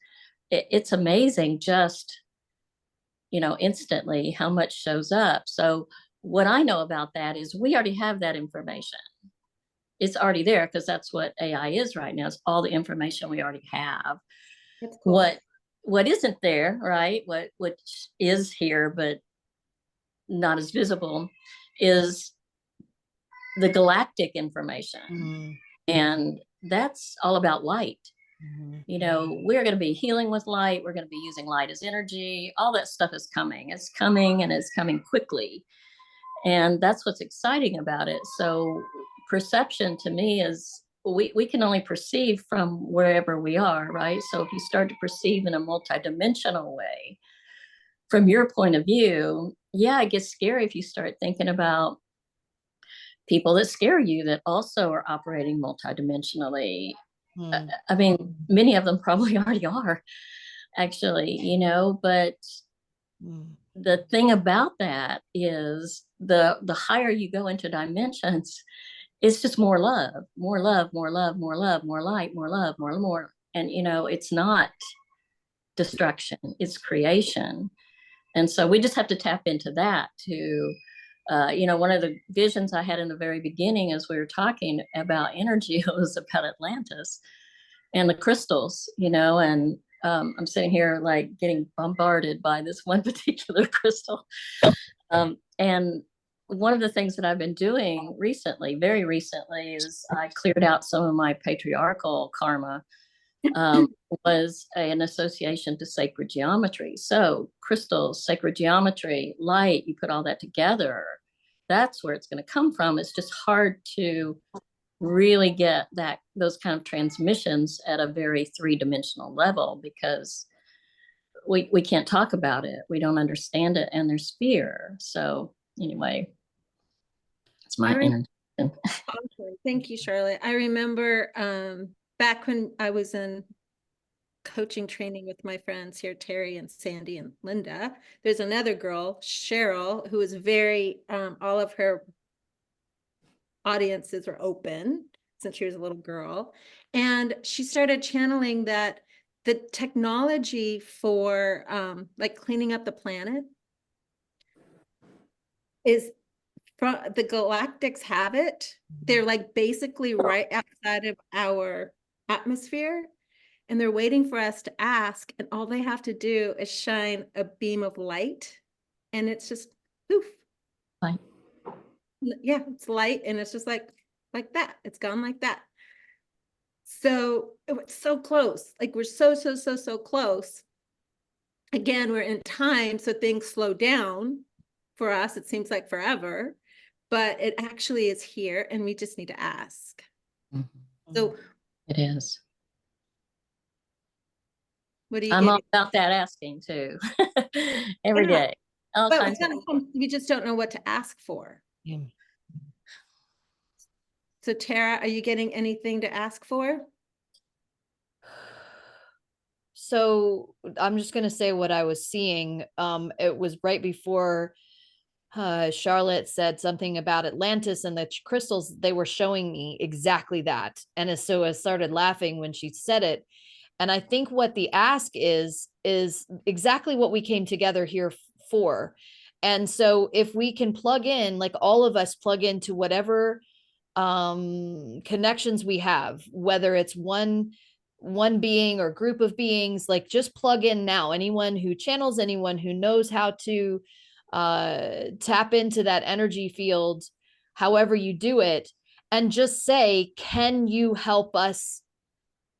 it's amazing just, instantly how much shows up. So what I know about that is we already have that information. It's already there because that's what AI is right now. It's all the information we already have. That's cool. What isn't there, right? What is here, but not as visible, is the galactic information. And that's all about light. We're going to be healing with light. We're going to be using light as energy. All that stuff is coming. It's coming, and it's coming quickly. And that's what's exciting about it. So perception to me is we can only perceive from wherever we are, right? So if you start to perceive in a multidimensional way, from your point of view, yeah, it gets scary if you start thinking about people that scare you that also are operating multidimensionally. I mean, many of them probably already are, actually, but the thing about that is the higher you go into dimensions, it's just more love, more love, more love, more love, more light, more love, more. And, it's not destruction, it's creation. And so we just have to tap into that to, one of the visions I had in the very beginning as we were talking about energy was about Atlantis and the crystals, and I'm sitting here like getting bombarded by this one particular crystal. And one of the things that I've been doing recently, very recently, is I cleared out some of my patriarchal karma. Was an association to sacred geometry. So crystals, sacred geometry, light, you put all that together, that's where it's going to come from. It's just hard to really get those kind of transmissions at a very three-dimensional level because we can't talk about it. We don't understand it, and there's fear. So anyway, it's my energy. Thank you, Charlotte. I remember back when I was in coaching training with my friends here, Terry and Sandy and Linda, there's another girl, Cheryl, who is very, all of her audiences were open since she was a little girl. And she started channeling that the technology for like cleaning up the planet is from the galactics have it. They're like basically right outside of our atmosphere, and they're waiting for us to ask, and all they have to do is shine a beam of light, and it's just poof. Light. Yeah, it's light, and it's just like that. It's gone like that. So it's so close. Like we're so close. Again, we're in time, so things slow down. For us, it seems like forever, but it actually is here, and we just need to ask. So it is. What do you? I'm all about that asking too, every day. All but kinds of. We just don't know what to ask for. Yeah. So Terra, are you getting anything to ask for? So I'm just going to say what I was seeing. It was right before Charlotte said something about Atlantis and the crystals. They were showing me exactly that. And so I started laughing when she said it. And I think what the ask is exactly what we came together here for. And so if we can plug in, like all of us plug into whatever connections we have, whether it's one being or group of beings, like just plug in now. Anyone who channels, anyone who knows how to tap into that energy field, however you do it, and just say, can you help us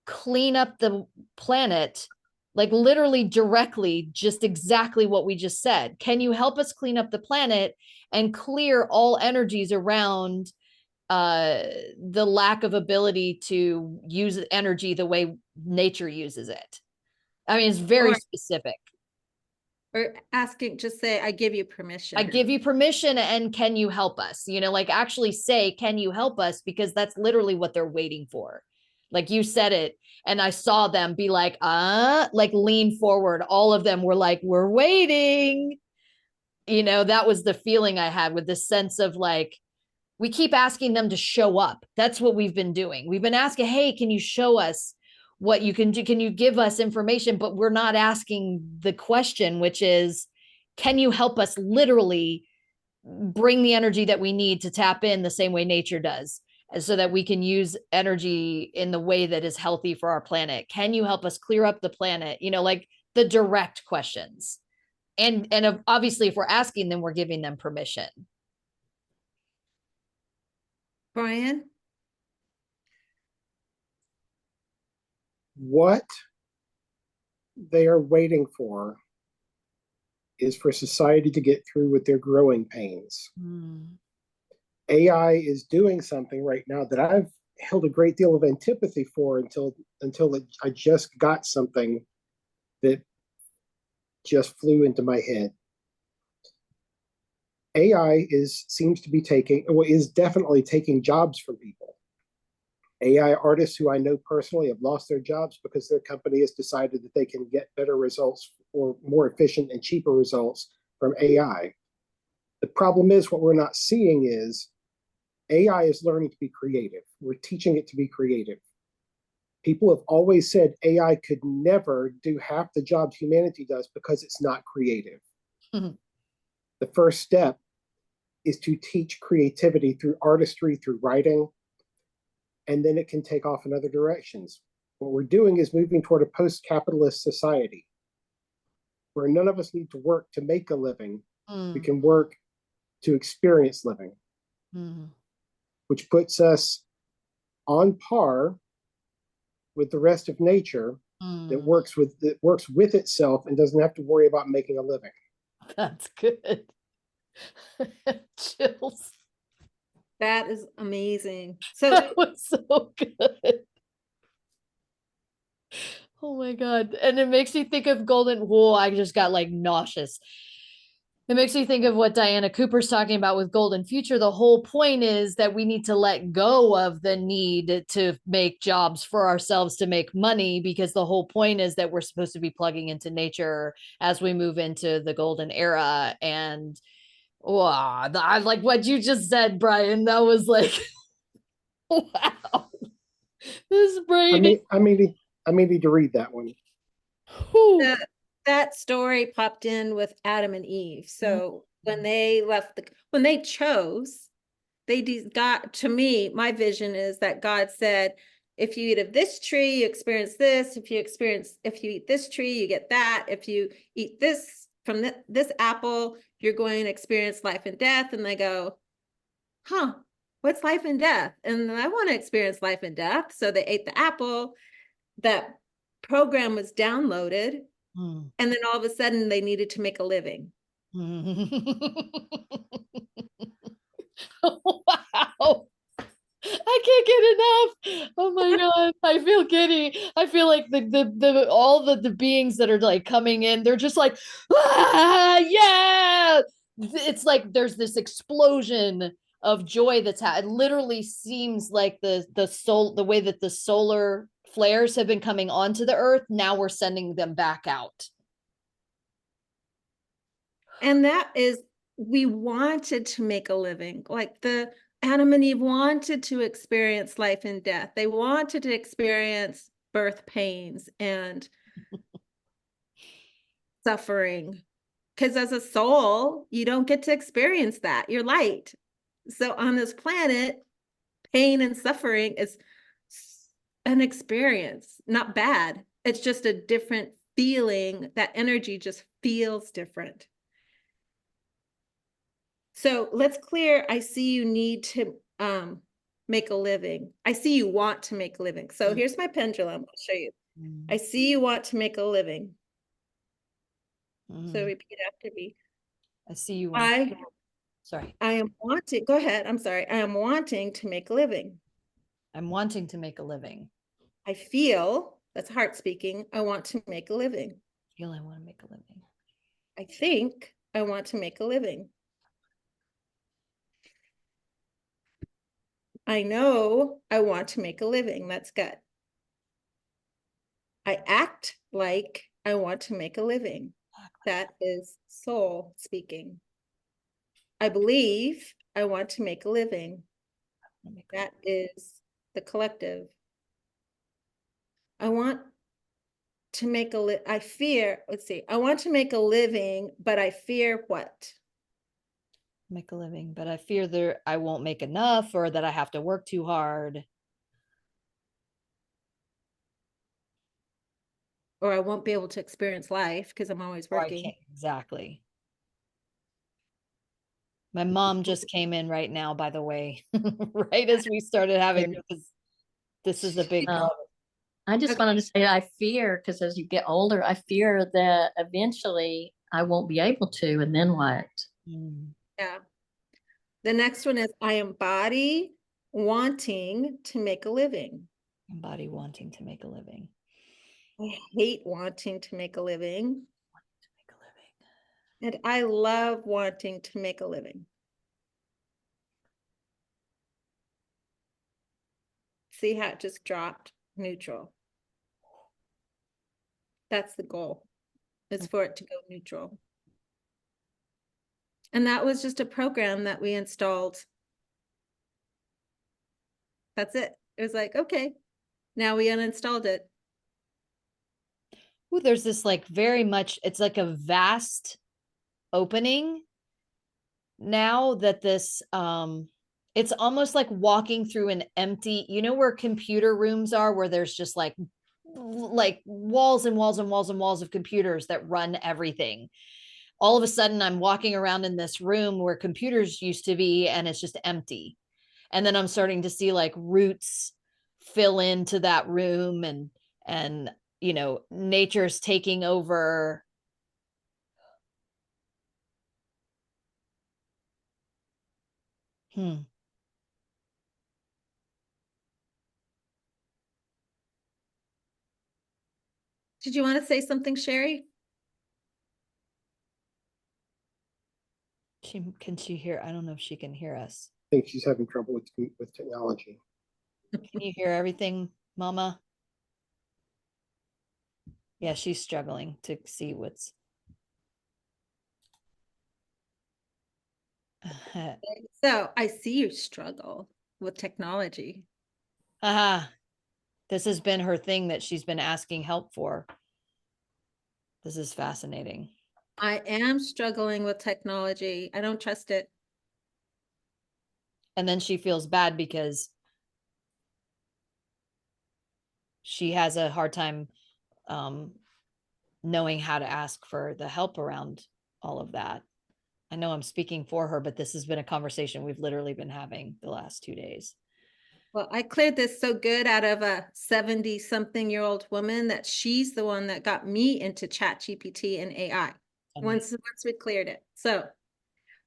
clean up the planet? Like literally directly, just exactly what we just said. Can you help us clean up the planet and clear all energies around the lack of ability to use energy the way nature uses it? I mean, it's very specific. Or asking, just say, I give you permission. I give you permission, and can you help us? You know, like actually say, can you help us? Because that's literally what they're waiting for. Like you said it, and I saw them be like lean forward. All of them were like, we're waiting. You know, that was the feeling I had, with this sense of like, we keep asking them to show up. That's what we've been doing. We've been asking, hey, can you show us what you can do? Can you give us information? But we're not asking the question, which is, can you help us literally bring the energy that we need to tap in the same way nature does, so that we can use energy in the way that is healthy for our planet? Can you help us clear up the planet? You know, like the direct questions. And obviously, if we're asking them, we're giving them permission. Brian? What they are waiting for is for society to get through with their growing pains. AI is doing something right now that I've held a great deal of antipathy for until I just got something that just flew into my head. AI seems to be is definitely taking jobs from people. AI artists who I know personally have lost their jobs because their company has decided that they can get better results or more efficient and cheaper results from AI. The problem is, what we're not seeing is AI is learning to be creative. We're teaching it to be creative. People have always said AI could never do half the jobs humanity does because it's not creative. The first step is to teach creativity through artistry, through writing, and then it can take off in other directions. What we're doing is moving toward a post-capitalist society where none of us need to work to make a living. We can work to experience living, which puts us on par with the rest of nature that works with itself and doesn't have to worry about making a living. That's good. Chills. That is amazing. So that was so good. Oh my God. And it makes me think of I just got like nauseous. It makes me think of what Diana Cooper's talking about with Golden Future. The whole point is that we need to let go of the need to make jobs for ourselves to make money, because the whole point is that we're supposed to be plugging into nature as we move into the golden era. And wow, I like what you just said, Brian. That was like, wow. This brain. I may need to read that one. That story popped in with Adam and Eve. So when they when they chose, got, to me, my vision is that God said, if you eat of this tree, you experience this. If you eat this tree, you get that. If you eat this from this apple, you're going to experience life and death. And they go, huh, what's life and death? And I want to experience life and death. So they ate the apple. That program was downloaded. And then all of a sudden they needed to make a living. Wow. I can't get enough. Oh my God. I feel giddy. I feel like all the beings that are like coming in, they're just like, yeah. It's like there's this explosion of joy that's it literally seems like the way that the solar flares have been coming onto the earth. Now we're sending them back out. And that is, we wanted to make a living. Like the Adam and Eve wanted to experience life and death. They wanted to experience birth pains and suffering. Because as a soul, you don't get to experience that. You're light. So on this planet, pain and suffering is an experience, not bad. It's just a different feeling. That energy just feels different. So let's clear, I see you need to make a living. I see you want to make a living. So here's my pendulum. I'll show you. I see you want to make a living. So repeat after me. I see you. Sorry. I am wanting, go ahead. I'm sorry. I am wanting to make a living. I'm wanting to make a living. I feel, that's heart speaking, I want to make a living. Feel I want to make a living. I think I want to make a living. I know I want to make a living. That's good. I act like I want to make a living. That is soul speaking. I believe I want to make a living. That is the collective. I want to make I fear, let's see, I want to make a living, but I fear what? Make a living, but I fear I won't make enough, or that I have to work too hard. Or I won't be able to experience life because I'm always working. Exactly. My mom just came in right now, by the way, right as we started having this is a big problem. I just wanted to say I fear, because as you get older, I fear that eventually I won't be able to, and then what? Yeah. The next one is I embody wanting to make a living. Embody wanting to make a living. I hate wanting to make a living. And I love wanting to make a living. See how it just dropped neutral. That's the goal, is for it to go neutral. And that was just a program that we installed. That's it. It was like, okay, now we uninstalled it. Ooh, there's this like very much, it's like a vast opening now that this, it's almost like walking through an empty, you know, where computer rooms are, where there's just like walls and walls and walls and walls of computers that run everything. All of a sudden I'm walking around in this room where computers used to be, and it's just empty. And then I'm starting to see like roots fill into that room, and you know, nature's taking over. Did you want to say something, Sherry? Can she hear? I don't know if she can hear us. I think she's having trouble with technology. Can you hear everything, Mama? Yeah, she's struggling to see what's. So I see you struggle with technology. This has been her thing that she's been asking help for. This is fascinating. I am struggling with technology. I don't trust it. And then she feels bad because she has a hard time knowing how to ask for the help around all of that. I know I'm speaking for her, but this has been a conversation we've literally been having the last 2 days. Well, I cleared this so good out of a 70-something-year-old woman that she's the one that got me into ChatGPT and AI. Once we cleared it. So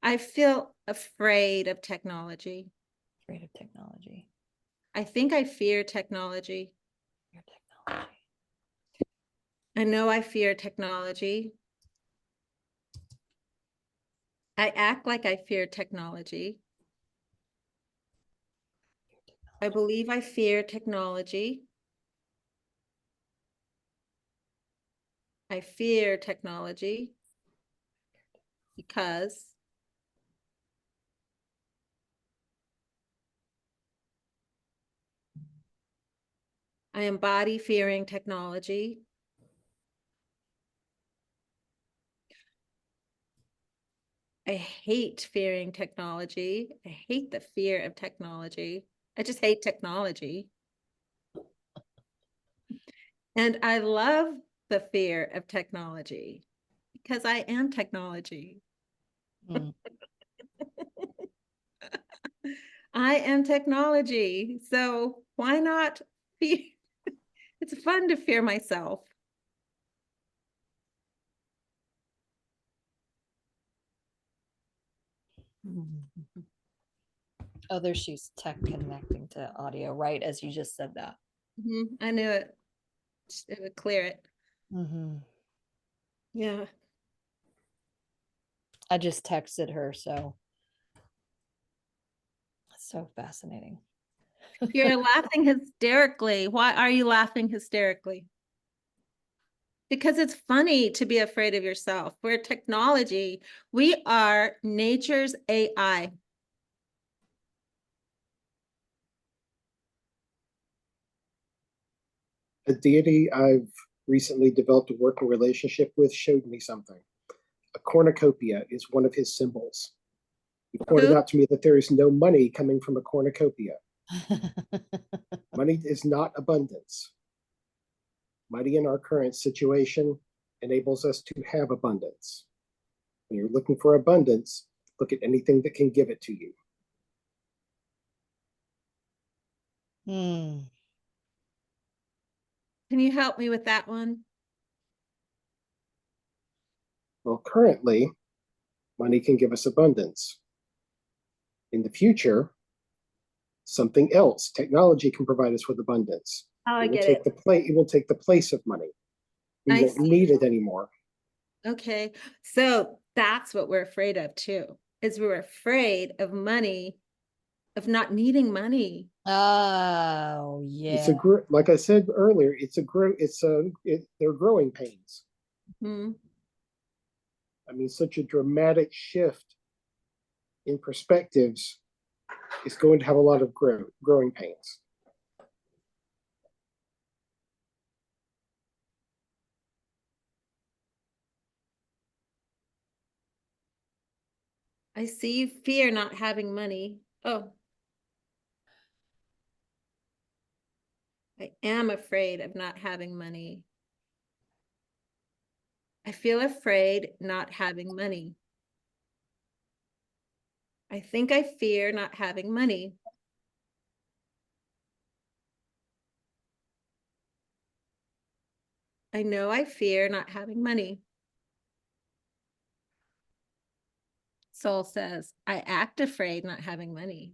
I feel afraid of technology. Afraid of technology. I think I fear technology. Fear technology. I know I fear technology. I act like I fear technology. I believe I fear technology. I fear technology because I embody fearing technology. I hate fearing technology. I hate the fear of technology. I just hate technology. And I love the fear of technology because I am technology. I am technology. So why not be? It's fun to fear myself. Oh, there she's tech connecting to audio, right? As you just said that. I knew it. It would clear it. Yeah. I just texted her, so it's so fascinating. You're laughing hysterically. Why are you laughing hysterically? Because it's funny to be afraid of yourself. We're technology. We are nature's AI. A deity I've recently developed a working relationship with showed me something. A cornucopia is one of his symbols. He pointed out to me that there is no money coming from a cornucopia. Money is not abundance. Money in our current situation enables us to have abundance. When you're looking for abundance, look at anything that can give it to you. Can you help me with that one? Well, currently, money can give us abundance. In the future, something else, technology, can provide us with abundance. Oh, I It will get take it. the place. It will take the place of money. We I won't see. need it anymore. Okay. So that's what we're afraid of too, is we're afraid of money, of not needing money. Oh, It's yeah. like I said earlier, they're growing pains. I mean, such a dramatic shift in perspectives is going to have a lot of growing pains. I see you fear not having money. Oh. I am afraid of not having money. I feel afraid not having money. I think I fear not having money. I know I fear not having money. Soul says, I act afraid not having money.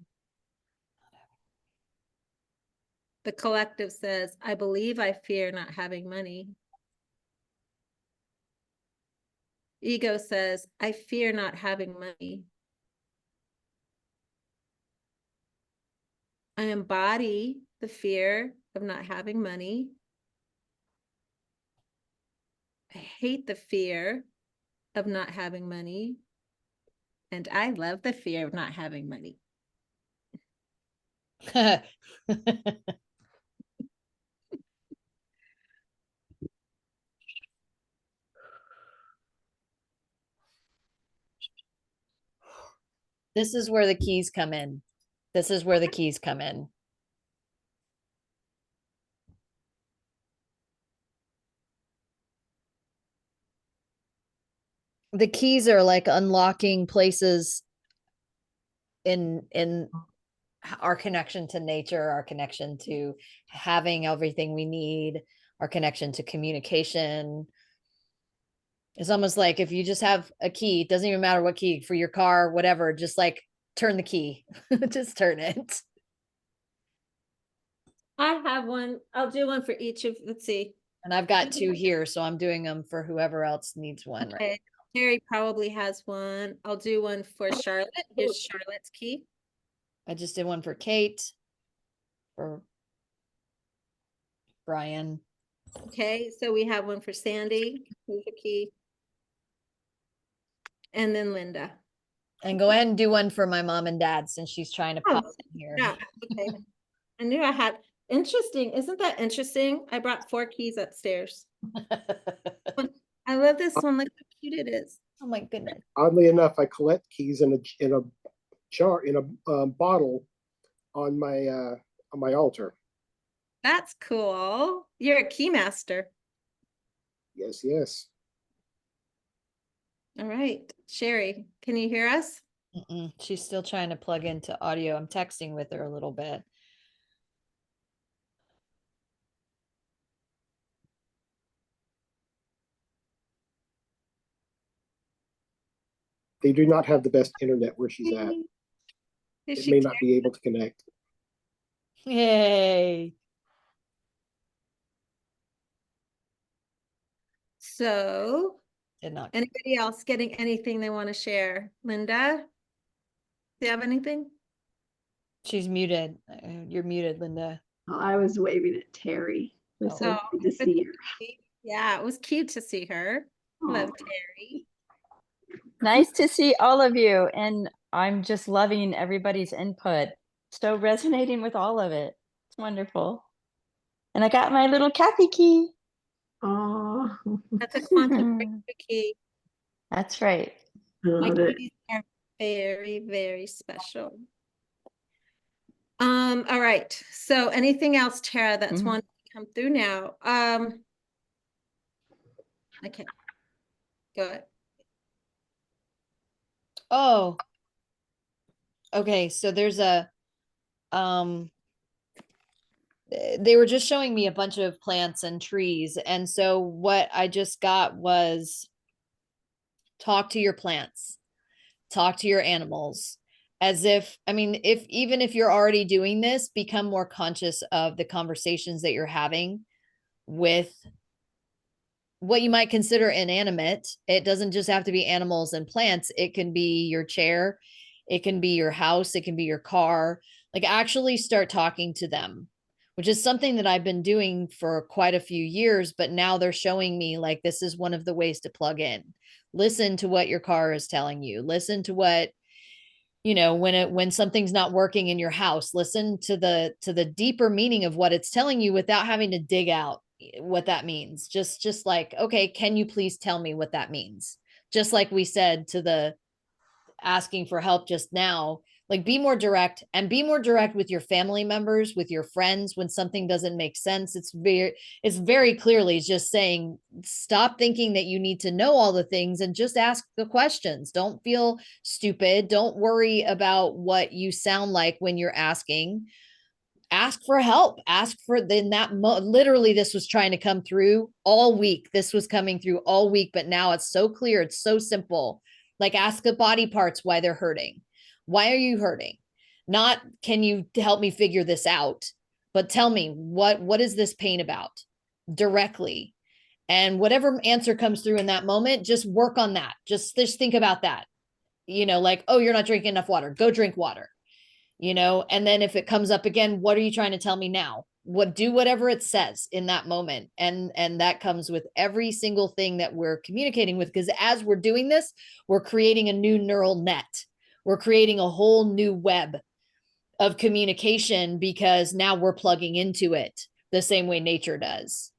The collective says, I believe I fear not having money. Ego says, I fear not having money. I embody the fear of not having money. I hate the fear of not having money. And I love the fear of not having money. This is where the keys come in. This is where the keys come in. The keys are like unlocking places in our connection to nature, our connection to having everything we need, our connection to communication. It's almost like if you just have a key, it doesn't even matter what key, for your car, whatever, just like turn the key. Just turn it. I have one. I'll do one for each of, let's see. And I've got two here, so I'm doing them for whoever else needs one. Okay. Right. Terry probably has one. I'll do one for Charlotte. Here's Charlotte's key. I just did one for Kate, for Brian. Okay, so we have one for Sandy. Here's a key. And then Linda. And go ahead and do one for my mom and dad, since she's trying to pop in here. Yeah, okay. I knew I had, interesting. Isn't that interesting? I brought 4 keys upstairs. I love this one. Look how cute it is. Oh my goodness. Oddly enough, I collect keys in a jar, in a bottle on my altar. That's cool. You're a key master. Yes. All right, Sherry, can you hear us? She's still trying to plug into audio. I'm texting with her a little bit. They do not have the best internet where she's at. Is It she may not be able to connect. Yay. So, Did not. anybody else getting anything they want to share? Linda, do you have anything? She's muted. You're muted, Linda. Oh, I was waving at Terry. It was so Oh, good to see her. yeah, it was cute to see her. Love Aw. Terry. Nice to see all of you. And I'm just loving everybody's input. So resonating with all of it. It's wonderful. And I got my little Cathy key. Aw. That's a quantum breakthrough key. That's right. I My love it. keys are very, very special. All right. So anything else, Tara, that's Mhm. wanting to come through now? Okay. Go ahead. Oh, okay. So there's a, they were just showing me a bunch of plants and trees. And so what I just got was talk to your plants, talk to your animals. As if, I mean, if even if you're already doing this, become more conscious of the conversations that you're having with what you might consider inanimate. It doesn't just have to be animals and plants. It can be your chair, it can be your house, it can be your car. Like actually start talking to them, which is something that I've been doing for quite a few years, but now they're showing me like this is one of the ways to plug in. Listen to what your car is telling you. Listen to what, you know, when something's not working in your house, listen to the deeper meaning of what it's telling you without having to dig out what that means. Just like, okay, can you please tell me what that means? Just like we said to the asking for help just now, like be more direct, and be more direct with your family members, with your friends. When something doesn't make sense, it's very clearly just saying stop thinking that you need to know all the things and just ask the questions. Don't feel stupid. Don't worry about what you sound like when you're asking. Ask for help. Ask for then that literally this was trying to come through all week. This was coming through all week, but now it's so clear. It's so simple. Like ask the body parts why they're hurting. Why are you hurting? Not can you help me figure this out, but tell me what is this pain about directly? And whatever answer comes through in that moment, just work on that. Just think about that. You know, like, oh, you're not drinking enough water. Go drink water, you know. And then if it comes up again, what are you trying to tell me now? What, do whatever it says in that moment. And that comes with every single thing that we're communicating with, because as we're doing this, we're creating a new neural net. We're creating a whole new web of communication, because now we're plugging into it the same way nature does.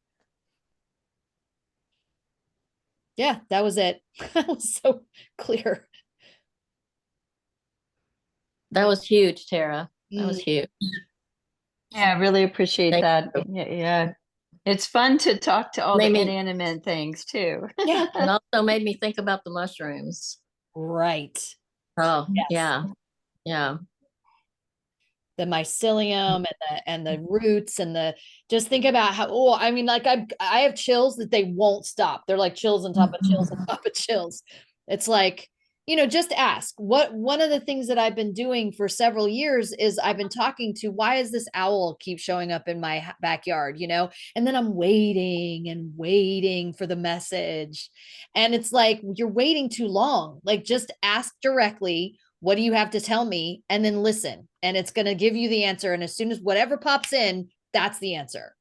Yeah, that was it. That was so clear. That was huge, Tara. That was huge. Yeah, I really appreciate Thank that. you. Yeah. It's fun to talk to all Made the me- inanimate things too. Yeah. And also made me think about the mushrooms. Right. Oh, Yes. yeah. Yeah. The mycelium and the roots and the, just think about how, oh, I mean, like I have chills that they won't stop. They're like chills on top of chills on top of chills. It's like, you know, just ask. What, one of the things that I've been doing for several years is I've been talking to, why is this owl keep showing up in my backyard, you know? And then I'm waiting and waiting for the message. And it's like, you're waiting too long. Like just ask directly, what do you have to tell me? And then listen, and it's going to give you the answer. And as soon as whatever pops in, that's the answer,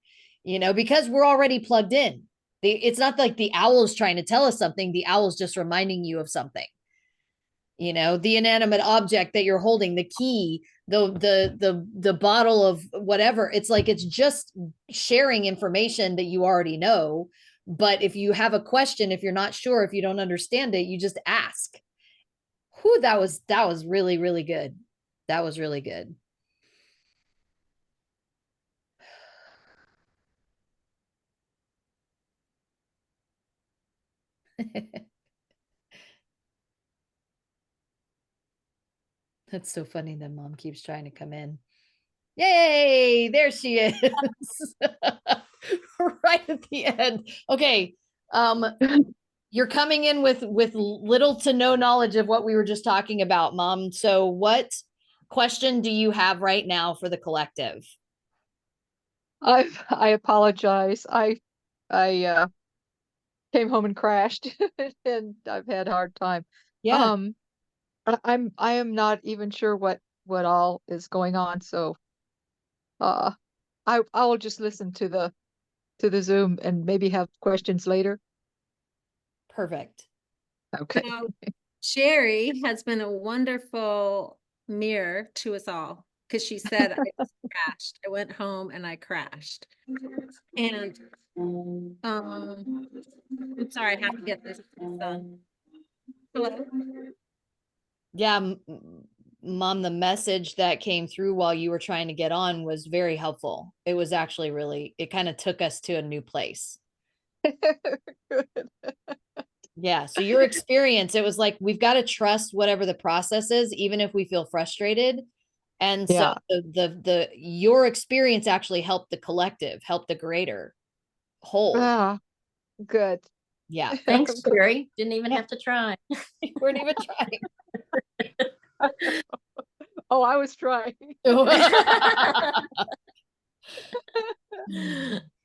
you know, because we're already plugged in. It's not like the owl is trying to tell us something. The owl is just reminding you of something, you know, the inanimate object that you're holding, the key, the bottle of whatever. It's like, it's just sharing information that you already know. But if you have a question, if you're not sure, if you don't understand it, you just ask. Whew, that was really, really good. That was really good. That's so funny that mom keeps trying to come in. Yay, there she is. Right at the end. Okay. You're coming in with little to no knowledge of what we were just talking about, Mom. So what question do you have right now for the collective? I apologize. I came home and crashed and I've had a hard time. Yeah, I am not even sure what all is going on, so uh I will just listen to the Zoom and maybe have questions later. perfect. Okay. So Sherry has been a wonderful mirror to us all because she said I just crashed. I went home and I crashed. And I'm sorry, I have to get this done. Hello? Yeah, Mom, the message that came through while you were trying to get on was very helpful. It was actually really, it kind of took us to a new place. Good. Yeah. So your experience, it was like, we've got to trust whatever the process is, even if we feel frustrated. And so Yeah. your experience actually helped the collective, helped the greater whole. Ah, good. Yeah. Thanks, I'm glad. Sherry. Didn't even Yeah. have to try. We weren't even trying. Oh, I was trying.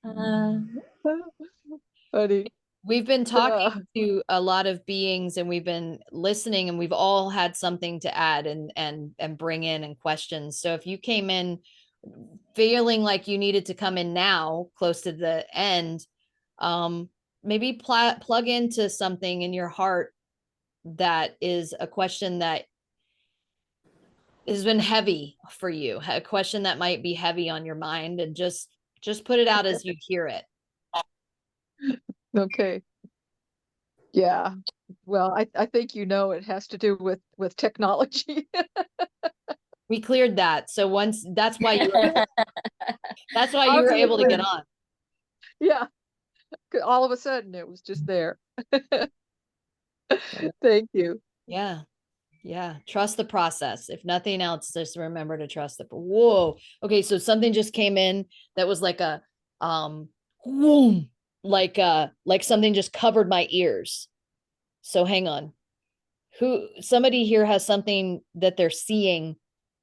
Uh, Funny. We've been talking Uh, to a lot of beings and we've been listening and we've all had something to add and bring in and questions. So if you came in feeling like you needed to come in now, close to the end, maybe plug into something in your heart that is a question that has been heavy for you, a question that might be heavy on your mind, and just put it out as you hear it. okay. Yeah. Well, I think it has to do with technology. We cleared that. So once that's why you I was were like, able to get on. yeah. All of a sudden it was just there. Thank you. Yeah. Yeah. Trust the process. If nothing else, just remember to trust the whoa. Okay. So something just came in that was like a whoom, like something just covered my ears. So hang on. Somebody here has something that they're seeing.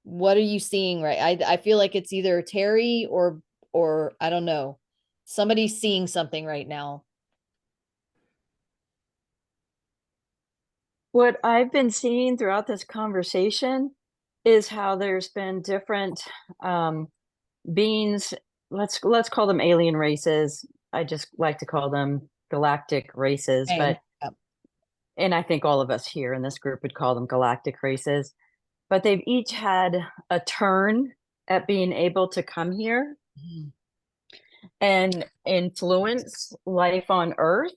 What are you seeing? Right. I feel like it's either Terry or I don't know. Somebody's seeing something right now. What I've been seeing throughout this conversation is how there's been different beings. Let's call them alien races. I just like to call them galactic races, Same. but Yep. and I think all of us here in this group would call them galactic races. But they've each had a turn at being able to come here Mhm. and influence life on Earth.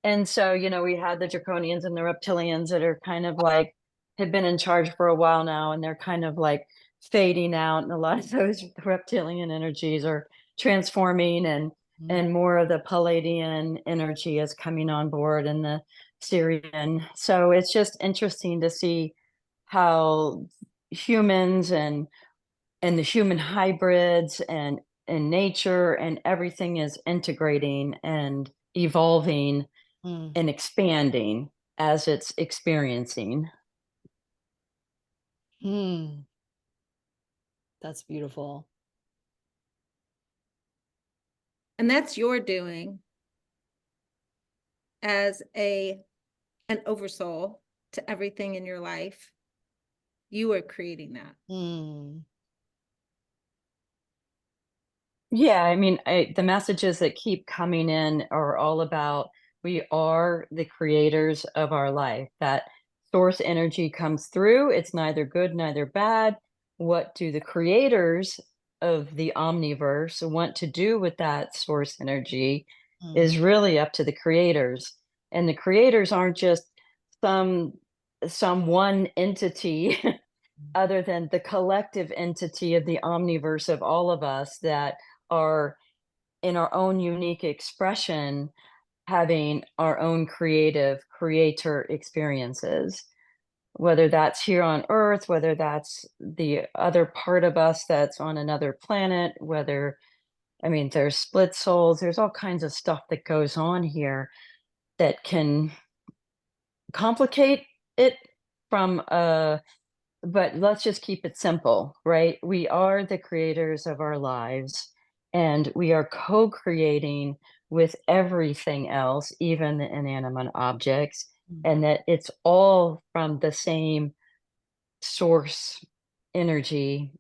And so, we had the draconians and the reptilians that are kind of like have been in charge for a while now, and they're kind of like fading out. And a lot of those reptilian energies are transforming, and more of the Palladian energy is coming on board, and the Syrian. So it's just interesting to see how humans and the human hybrids and nature and everything is integrating and evolving Mm. and expanding as it's experiencing. Hmm. That's beautiful. And that's your doing as an oversoul to everything in your life. You are creating that. Hmm. Yeah, I mean, the messages that keep coming in are all about we are the creators of our life. That source energy comes through. It's neither good, neither bad. What do the creators of the omniverse want to do with that source energy is really up to the creators. And the creators aren't just some one entity other than the collective entity of the omniverse of all of us that are in our own unique expression having our own creator experiences. whether that's here on Earth, whether that's the other part of us that's on another planet, whether, I mean, there's split souls, there's all kinds of stuff that goes on here that can complicate it from but let's just keep it simple, right? We are the creators of our lives, and we are co-creating with everything else, even the inanimate objects, and that it's all from the same source energy.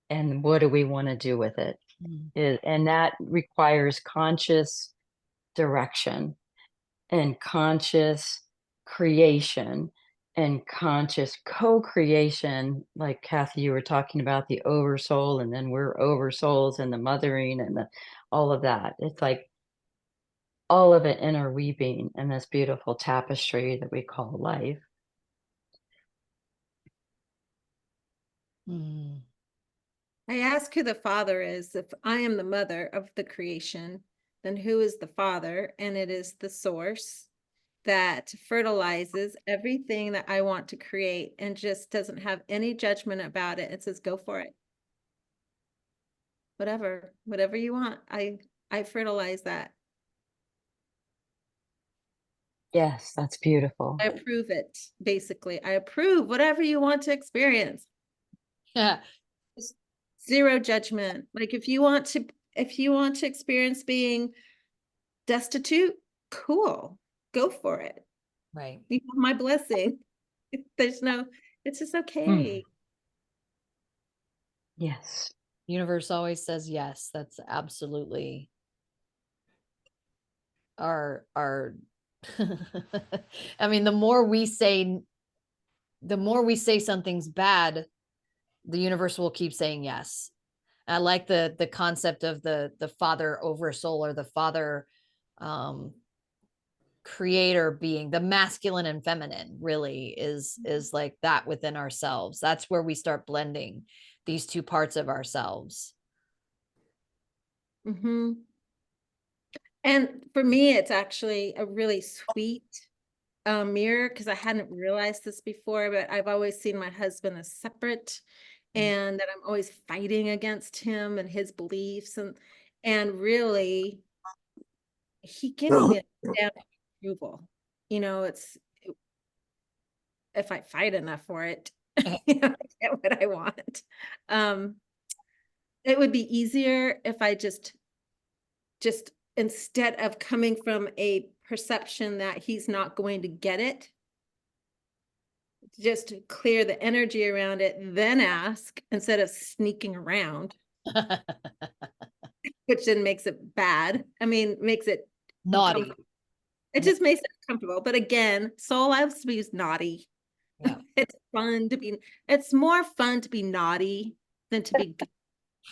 And what do we want to do with it? And that requires conscious direction and conscious creation and conscious co-creation, like Cathy, you were talking about the oversoul, and then we're oversouls and the mothering and all of that. It's like all of it interweaving in this beautiful tapestry that we call life. I ask who the father is. If I am the mother of the creation, then who is the father? And it is the source that fertilizes everything that I want to create and just doesn't have any judgment about it. It says, go for it. Whatever you want. I fertilize that. Yes, that's beautiful. I approve it, basically. I approve whatever you want to experience. Yeah. Zero judgment. Like if you want to experience being destitute, cool. Go for it. Right. You have my blessing. It's just okay. Yes. Universe always says yes. That's absolutely our I mean, the more we say something's bad, the universe will keep saying yes. I like the concept of the father oversoul, or the father creator being, the masculine and feminine really is like that within ourselves. That's where we start blending these two parts of ourselves. Mm-hmm. And for me, it's actually a really sweet mirror, because I hadn't realized this before, but I've always seen my husband as separate, and that I'm always fighting against him and his beliefs, and really he gives me a stamp of approval. You know, if I fight enough for it, you know, I get what I want. It would be easier if I just instead of coming from a perception that he's not going to get it, just clear the energy around it, then ask instead of sneaking around, which then makes it bad. I mean, makes it Naughty. It just makes it comfortable. But again, soul loves to be naughty. Yeah. It's more fun to be naughty than to be good.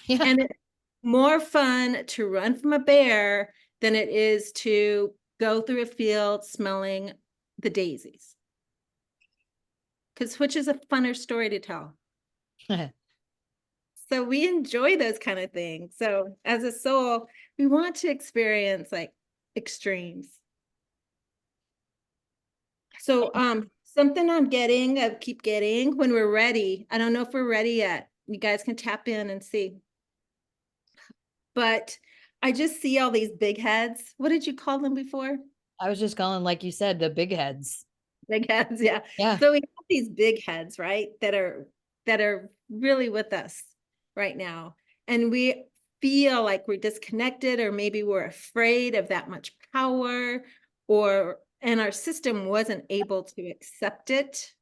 Yeah. And it's more fun to run from a bear than it is to go through a field smelling the daisies. Because which is a funner story to tell? So we enjoy those kind of things. So as a soul, we want to experience like extremes. So something I keep getting when we're ready. I don't know if we're ready yet. You guys can tap in and see. But I just see all these big heads. What did you call them before? I was just calling, like you said, the big heads. Big heads, yeah. Yeah. So we have these big heads, right? That are really with us right now. And we feel like we're disconnected, or maybe we're afraid of that much power, and our system wasn't able to accept it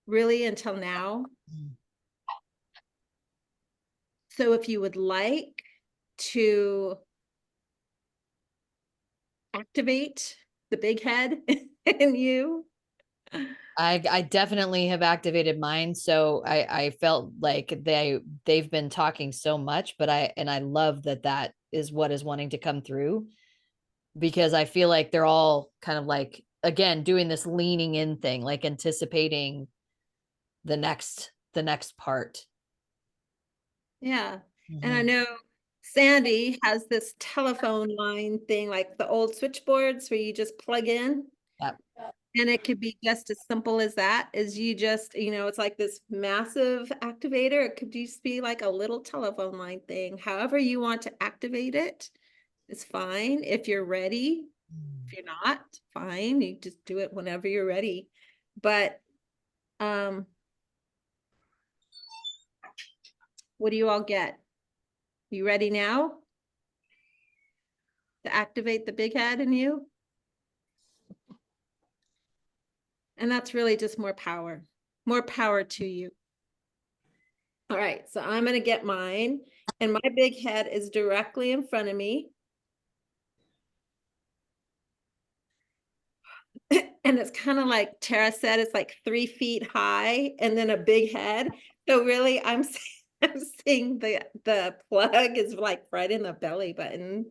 really until now. So if you would like to activate the big head in you. I definitely have activated mine. So I felt like they've been talking so much, but I love that is what is wanting to come through, because I feel like they're all kind of like, again, doing this leaning in thing, like anticipating the next part. Yeah. And I know Sandy has this telephone line thing, like the old switchboards where you just plug in. Yep. And it could be just as simple as that, is you just, it's like this massive activator. It could just be like a little telephone line thing. However you want to activate it is fine. If you're ready, if you're not, fine. You just do it whenever you're ready. But what do you all get? You ready now to activate the big head in you? And that's really just more power to you. All right, so I'm going to get mine, and my big head is directly in front of me. And it's kind of like Terra said, it's like 3 feet high and then a big head. So really I'm seeing the plug is like right in the belly button.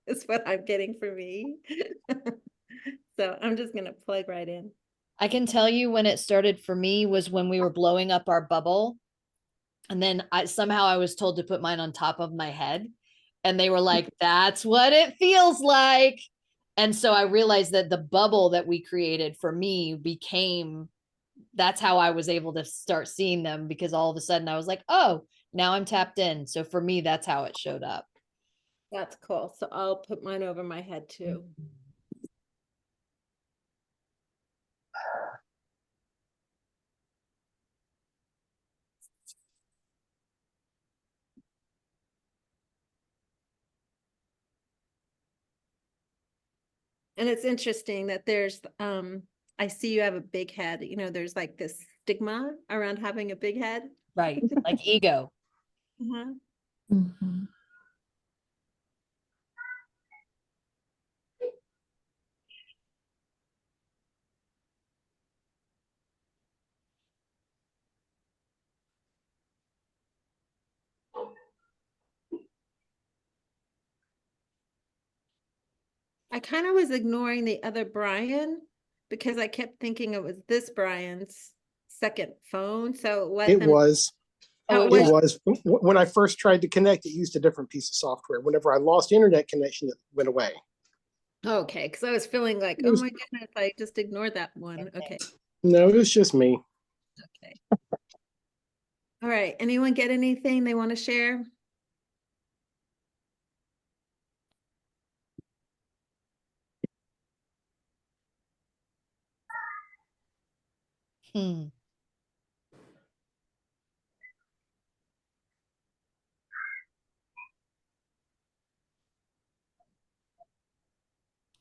Is what I'm getting for me. So I'm just going to plug right in. I can tell you when it started for me was when we were blowing up our bubble. And then somehow I was told to put mine on top of my head. And they were like, that's what it feels like. And so I realized that the bubble that we created for me that's how I was able to start seeing them, because all of a sudden I was like, oh, now I'm tapped in. So for me, that's how it showed up. That's cool. So I'll put mine over my head too. And it's interesting that there's, I see you have a big head, there's like this stigma around having a big head. Right. Like ego. Uh-huh. Mhm. I kind of was ignoring the other Brian because I kept thinking it was this Brian's second phone. So It was. Oh, It was. When I first tried to connect, it used a different piece of software. Whenever I lost internet connection, it went away. Okay, because I was feeling like, oh my goodness, I just ignored that one. Okay. No, it was just me. Okay. All right. Anyone get anything they want to share?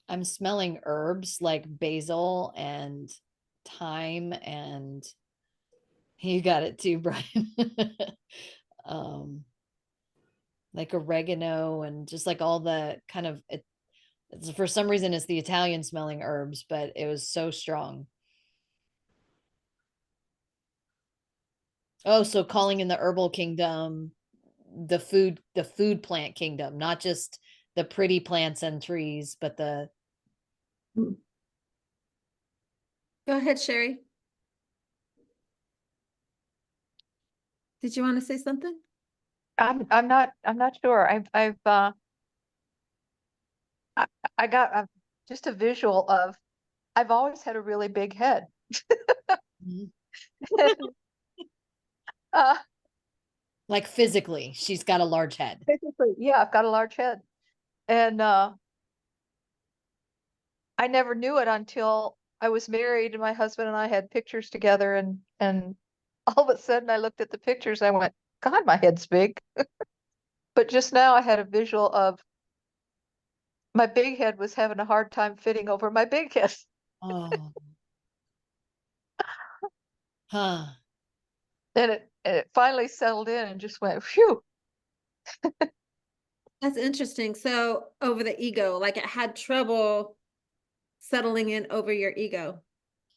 I'm smelling herbs like basil and thyme, and you got it too, Brian. Like oregano and just like all the kind of for some reason it's the Italian smelling herbs, but it was so strong. Oh, so calling in the herbal kingdom, the food plant kingdom, not just the pretty plants and trees, but the Go ahead, Sherry. Did you want to say something? I'm not sure. I got just a visual of, I've always had a really big head. uh, like physically, she's got a large head. Physically, yeah, I've got a large head. And I never knew it until I was married and my husband and I had pictures together, and all of a sudden I looked at the pictures and I went, God, my head's big. But just now I had a visual of my big head was having a hard time fitting over my big head. Oh. Huh. And it finally settled in and just went, phew. That's interesting. So over the ego, like it had trouble settling in over your ego.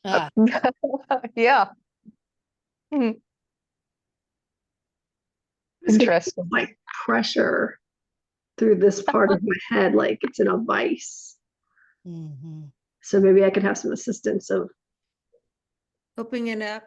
Ah. Yeah. Hmm. Interesting. Like pressure through this part of my head, like it's in a vice. Mm-hmm. So maybe I could have some assistance of opening it up.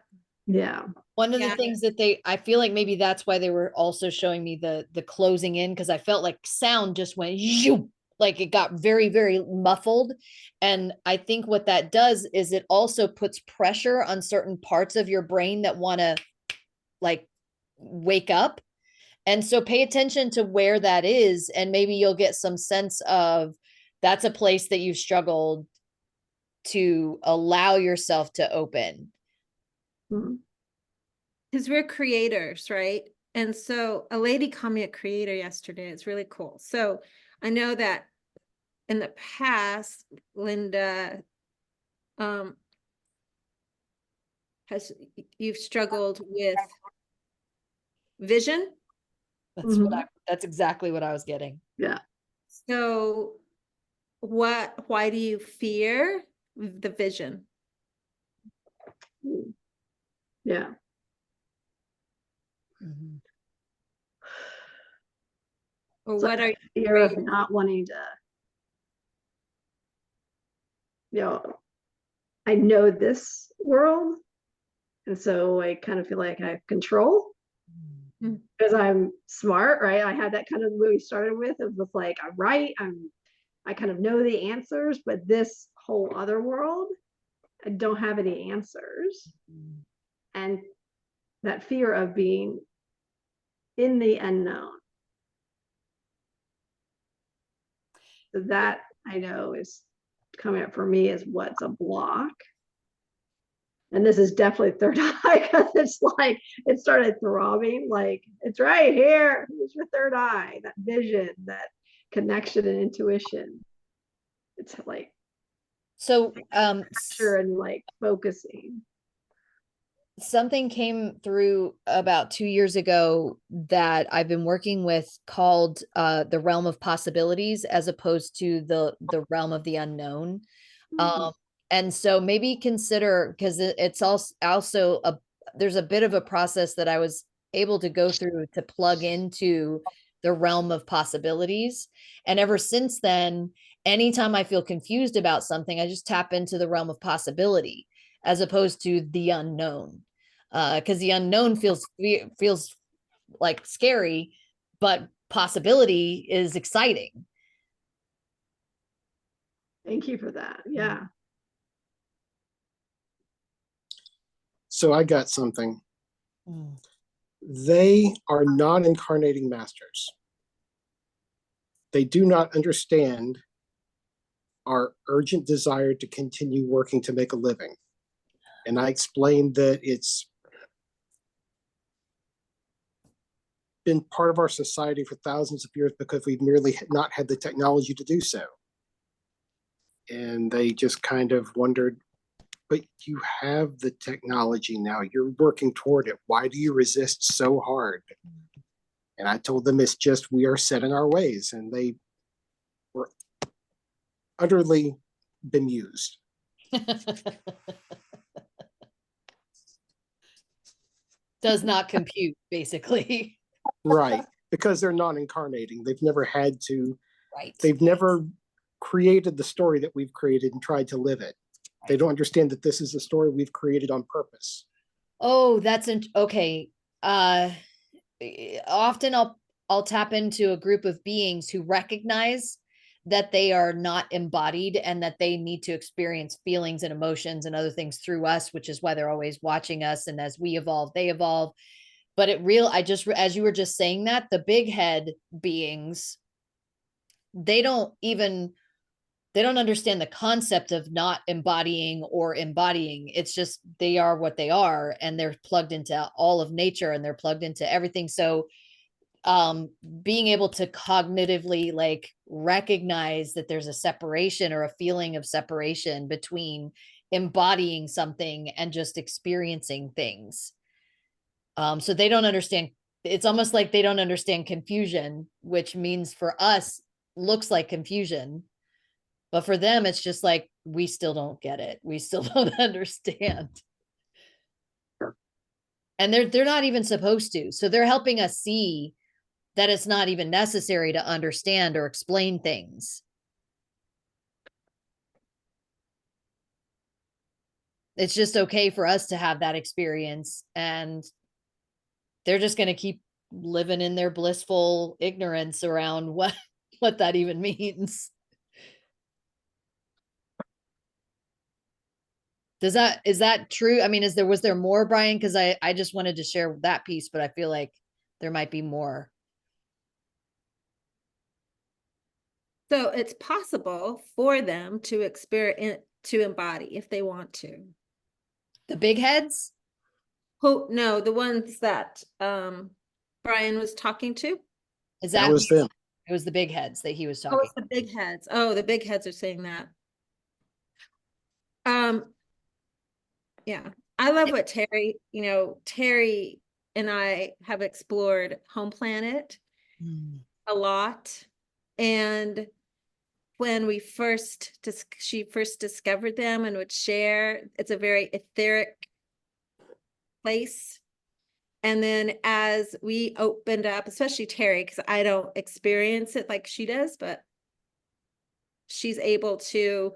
Yeah. One of the things that I feel like maybe that's why they were also showing me the closing in, because I felt like sound just went zoom, like it got very, very muffled. And I think what that does is it also puts pressure on certain parts of your brain that want to like wake up. And so pay attention to where that is, and maybe you'll get some sense of that's a place that you've struggled to allow yourself to open. Because we're creators, right? And so a lady called me a creator yesterday. It's really cool. So I know that in the past, Linda, you've struggled with vision. That's exactly what I was getting. Yeah. So why do you fear the vision? Yeah. Or So what are you fear of afraid of? not wanting to, you know, I know this world, and so I kind of feel like I have control because I'm smart, right? I had that kind of what we started with of like I'm right, I kind of know the answers, but this whole other world, I don't have any answers. And that fear of being in the unknown. So that I know is coming up for me as what's a block. And this is definitely third eye because it's like it started throbbing, like it's right here. It's your third eye, that vision, that connection and intuition. It's like So sure and like focusing. something came through about 2 years ago that I've been working with called the realm of possibilities as opposed to the realm of the unknown. And so maybe consider, because it's also there's a bit of a process that I was able to go through to plug into the realm of possibilities. And ever since then, anytime I feel confused about something, I just tap into the realm of possibility as opposed to the unknown. Because the unknown feels like scary, but possibility is exciting. Thank you for that. Yeah. So I got something. They are non-incarnating masters. They do not understand our urgent desire to continue working to make a living. And I explained that it's been part of our society for thousands of years because we've merely not had the technology to do so. And they just kind of wondered, but you have the technology now. You're working toward it. Why do you resist so hard? And I told them it's just we are set in our ways. And they were utterly bemused. Does not compute, basically. Right. Because they're non-incarnating. They've never had to. Right. They've never created the story that we've created and tried to live it. They don't understand that this is a story we've created on purpose. Oh, that's okay. Often I'll tap into a group of beings who recognize that they are not embodied and that they need to experience feelings and emotions and other things through us, which is why they're always watching us. And as we evolve, they evolve. But as you were just saying that, the big head beings, they don't understand the concept of not embodying or embodying. It's just they are what they are, and they're plugged into all of nature and they're plugged into everything. So being able to cognitively like recognize that there's a separation or a feeling of separation between embodying something and just experiencing things. So they don't understand. It's almost like they don't understand confusion, which means for us looks like confusion. But for them, it's just like, we still don't get it. We still don't understand. And they're not even supposed to. So they're helping us see that it's not even necessary to understand or explain things. It's just okay for us to have that experience. And they're just going to keep living in their blissful ignorance around what that even means. Is that true? I mean, was there more, Brian? Because I just wanted to share that piece, but I feel like there might be more. So it's possible for them to experience, to embody if they want to. The big heads? Who, no, the ones that Brian was talking to. Is That that was them. It was the big heads that he was Oh, talking. it's the big heads. Oh, the big heads are saying that. Yeah, I love what Terry, Terry and I have explored Home Planet a lot. And when she first discovered them and would share, it's a very etheric place. And then as we opened up, especially Terry, because I don't experience it like she does, but she's able to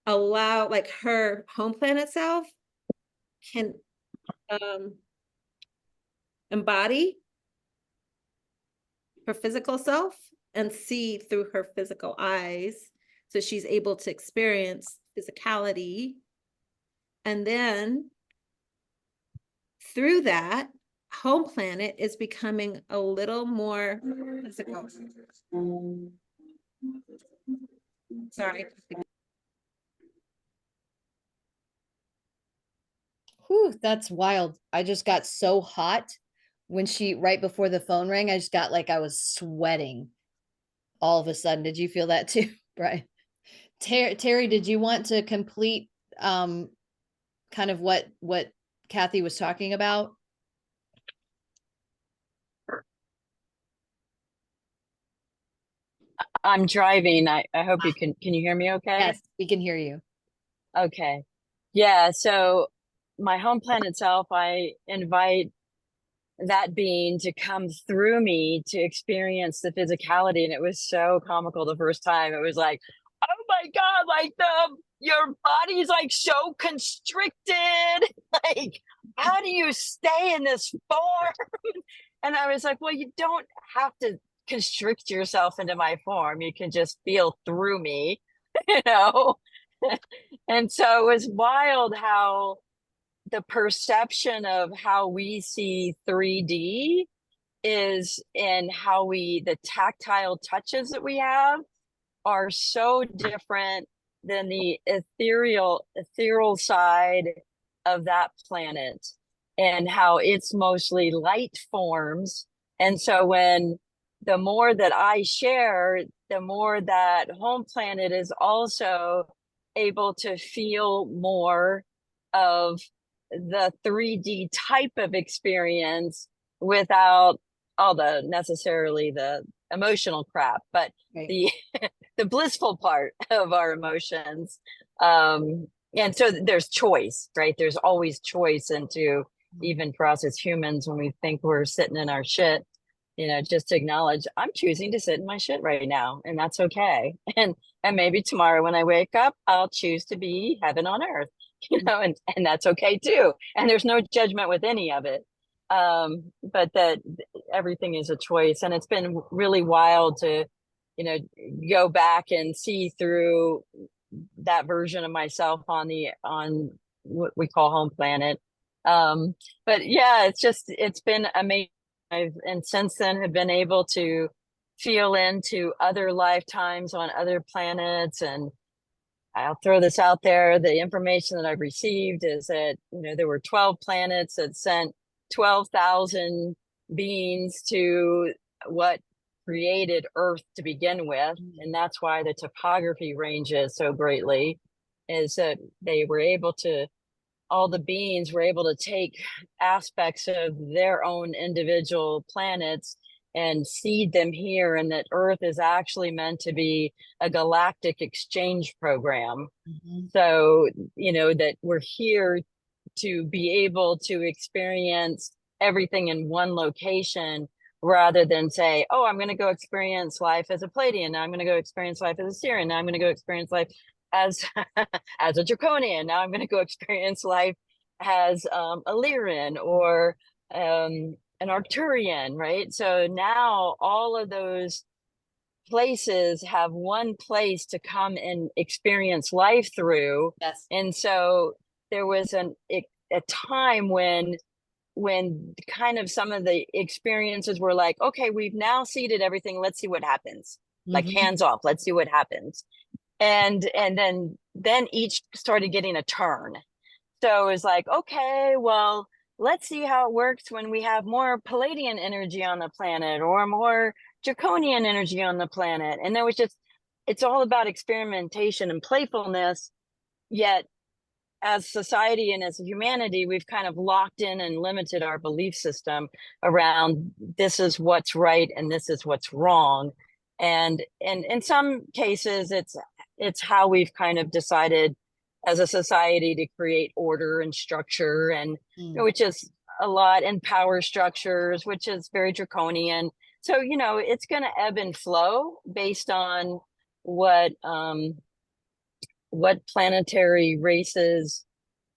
allow, like, her home planet self can embody her physical self and see through her physical eyes. So she's able to experience physicality. And then through that, home planet is becoming a little more physical. Sorry. Whew, that's wild. I just got so hot when right before the phone rang, I just got like I was sweating all of a sudden. Did you feel that too, Brian? Terry, did you want to complete kind of what Cathy was talking about? I'm driving. I hope you can you hear me okay? Yes, we can hear you. Okay. Yeah, so my home planet self, I invite that being to come through me to experience the physicality. And it was so comical the first time. It was like, oh my God, like your body's like so constricted. Like, how do you stay in this form? And I was like, well, you don't have to constrict yourself into my form. You can just feel through me, you know? And so it was wild how the perception of how we see 3D is in how the tactile touches that we have are so different than the ethereal side of that planet, and how it's mostly light forms. And so the more that I share, the more that home planet is also able to feel more of the 3D type of experience without all the necessarily the emotional crap, but Right. the blissful part of our emotions. And so there's choice, right? There's always choice into, even for us as humans, when we think we're sitting in our shit, just to acknowledge I'm choosing to sit in my shit right now, and that's okay. And maybe tomorrow when I wake up, I'll choose to be heaven on earth, and that's okay too. And there's no judgment with any of it. But that everything is a choice. And it's been really wild to, go back and see through that version of myself on what we call home planet. But yeah, it's been amazing. And since then have been able to feel into other lifetimes on other planets. And I'll throw this out there. The information that I've received is that, there were 12 planets that sent 12,000 beings to what created Earth to begin with. And that's why the topography ranges so greatly, is that all the beings were able to take aspects of their own individual planets and seed them here, and that Earth is actually meant to be a galactic exchange program. So, that we're here to be able to experience everything in one location, rather than say, oh, I'm going to go experience life as a Pleiadian, now I'm going to go experience life as a Sirian, now I'm going to go experience life as as a Draconian, now I'm going to go experience life as a Lyran or an Arcturian, right? So now all of those places have one place to come and experience life through. Yes. And so there was a time when kind of some of the experiences were like, okay, we've now seeded everything. Let's see what happens. Like hands off. Let's see what happens. And then each started getting a turn. So it was like, okay, well, let's see how it works when we have more Palladian energy on the planet or more Draconian energy on the planet. And there was just, it's all about experimentation and playfulness. Yet as society and as humanity, we've kind of locked in and limited our belief system around this is what's right and this is what's wrong. And in some cases, it's how we've kind of decided as a society to create order and structure, and which is a lot, and power structures, which is very draconian. So, it's going to ebb and flow based on what planetary races,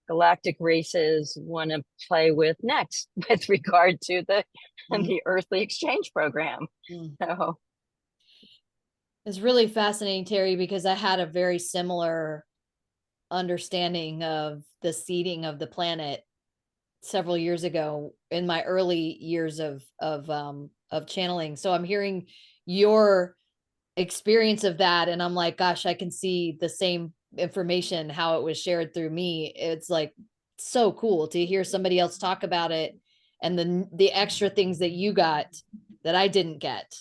galactic races want to play with next with regard to the earthly exchange program. So it's really fascinating, Terry, because I had a very similar understanding of the seeding of the planet several years ago in my early years of channeling. So I'm hearing your experience of that, and I'm like, gosh, I can see the same information, how it was shared through me. It's like so cool to hear somebody else talk about it, and the extra things that you got that I didn't get.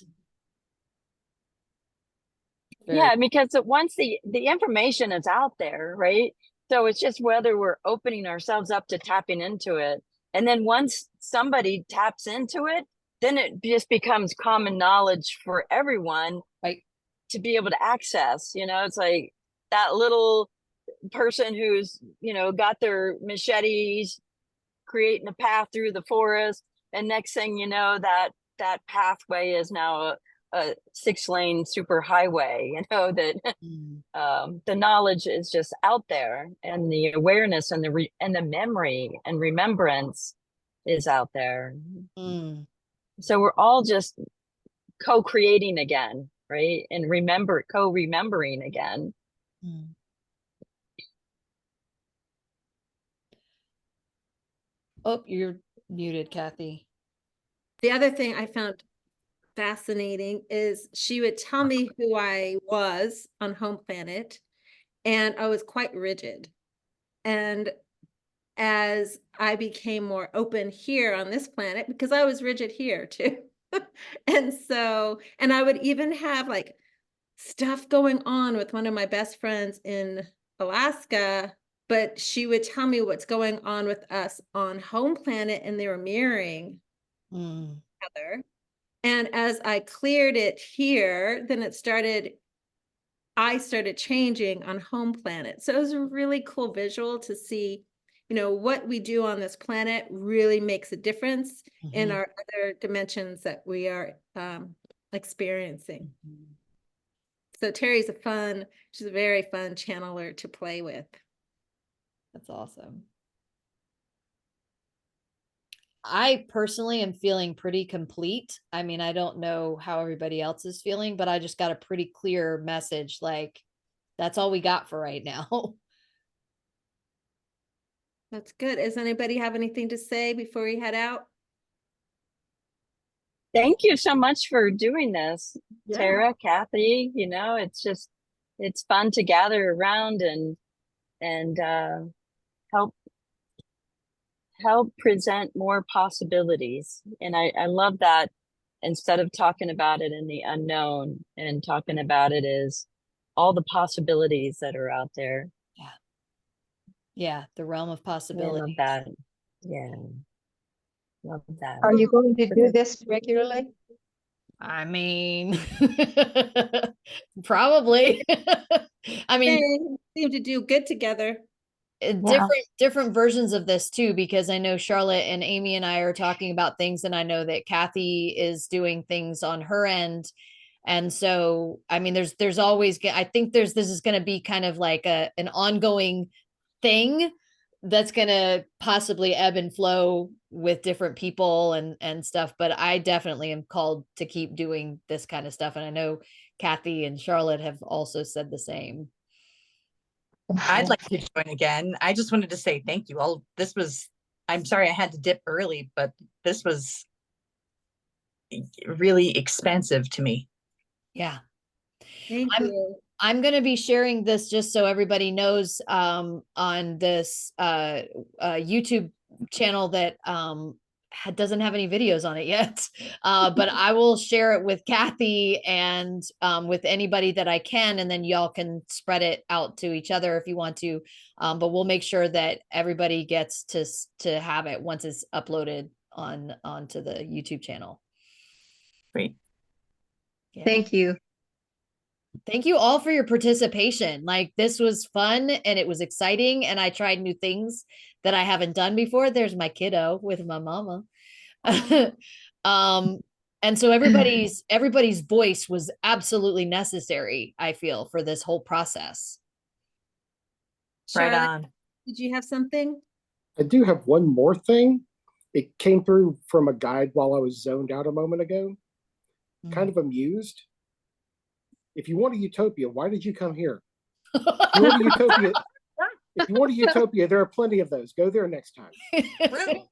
Yeah, because once the information is out there, right? So it's just whether we're opening ourselves up to tapping into it. And then once somebody taps into it, then it just becomes common knowledge for everyone, right, to be able to access. It's like that little person who's, got their machetes creating a path through the forest. And next thing you know, that pathway is now a 6-lane super highway, that the knowledge is just out there, and the awareness and the memory and remembrance is out there. So we're all just co-creating again, right? And co-remembering again. Oh, you're muted, Cathy. The other thing I found fascinating is she would tell me who I was on home planet, and I was quite rigid. And as I became more open here on this planet, because I was rigid here too. And I would even have like stuff going on with one of my best friends in Alaska, but she would tell me what's going on with us on home planet, and they were mirroring each other. And as I cleared it here, then I started changing on home planet. So it was a really cool visual to see, what we do on this planet really makes a difference in our other dimensions that we are experiencing. So Terry's she's a very fun channeler to play with. That's awesome. I personally am feeling pretty complete. I mean, I don't know how everybody else is feeling, but I just got a pretty clear message. Like, that's all we got for right now. That's good. Does anybody have anything to say before we head out? Thank you so much for doing this, Yeah. Terra, Cathy. It's fun to gather around and help present more possibilities. And I love that, instead of talking about it in the unknown, and talking about it as all the possibilities that are out there. Yeah, the realm of possibility. I love that. Yeah, love that. Are you going to do this regularly? I mean, probably. I mean, They seem to do good together. different versions of this too, because I know Charlotte and Amy and I are talking about things, and I know that Cathy is doing things on her end. And so, I mean, there's always, I think this is going to be kind of like an ongoing thing that's gonna possibly ebb and flow with different people and stuff, but I definitely am called to keep doing this kind of stuff. And I know Cathy and Charlotte have also said the same. I'd like to join again. I just wanted to say thank you all. I'm sorry I had to dip early, but this was really expansive to me. Yeah. Thank you. I'm going to be sharing this just so everybody knows on this YouTube channel that doesn't have any videos on it yet. But I will share it with Cathy and with anybody that I can, and then y'all can spread it out to each other if you want to. But we'll make sure that everybody gets to have it once it's uploaded onto the YouTube channel. Great. Yeah. Thank you. Thank you all for your participation. Like, this was fun and it was exciting, and I tried new things that I haven't done before. There's my kiddo with my mama. And so everybody's voice was absolutely necessary, I feel, for this whole process. Right Charlotte, on. did you have something? I do have one more thing. It came through from a guide while I was zoned out a moment ago. Kind of amused. If you want a utopia, why did you come here? If you want a utopia, there are plenty of those. Go there next time. Rude.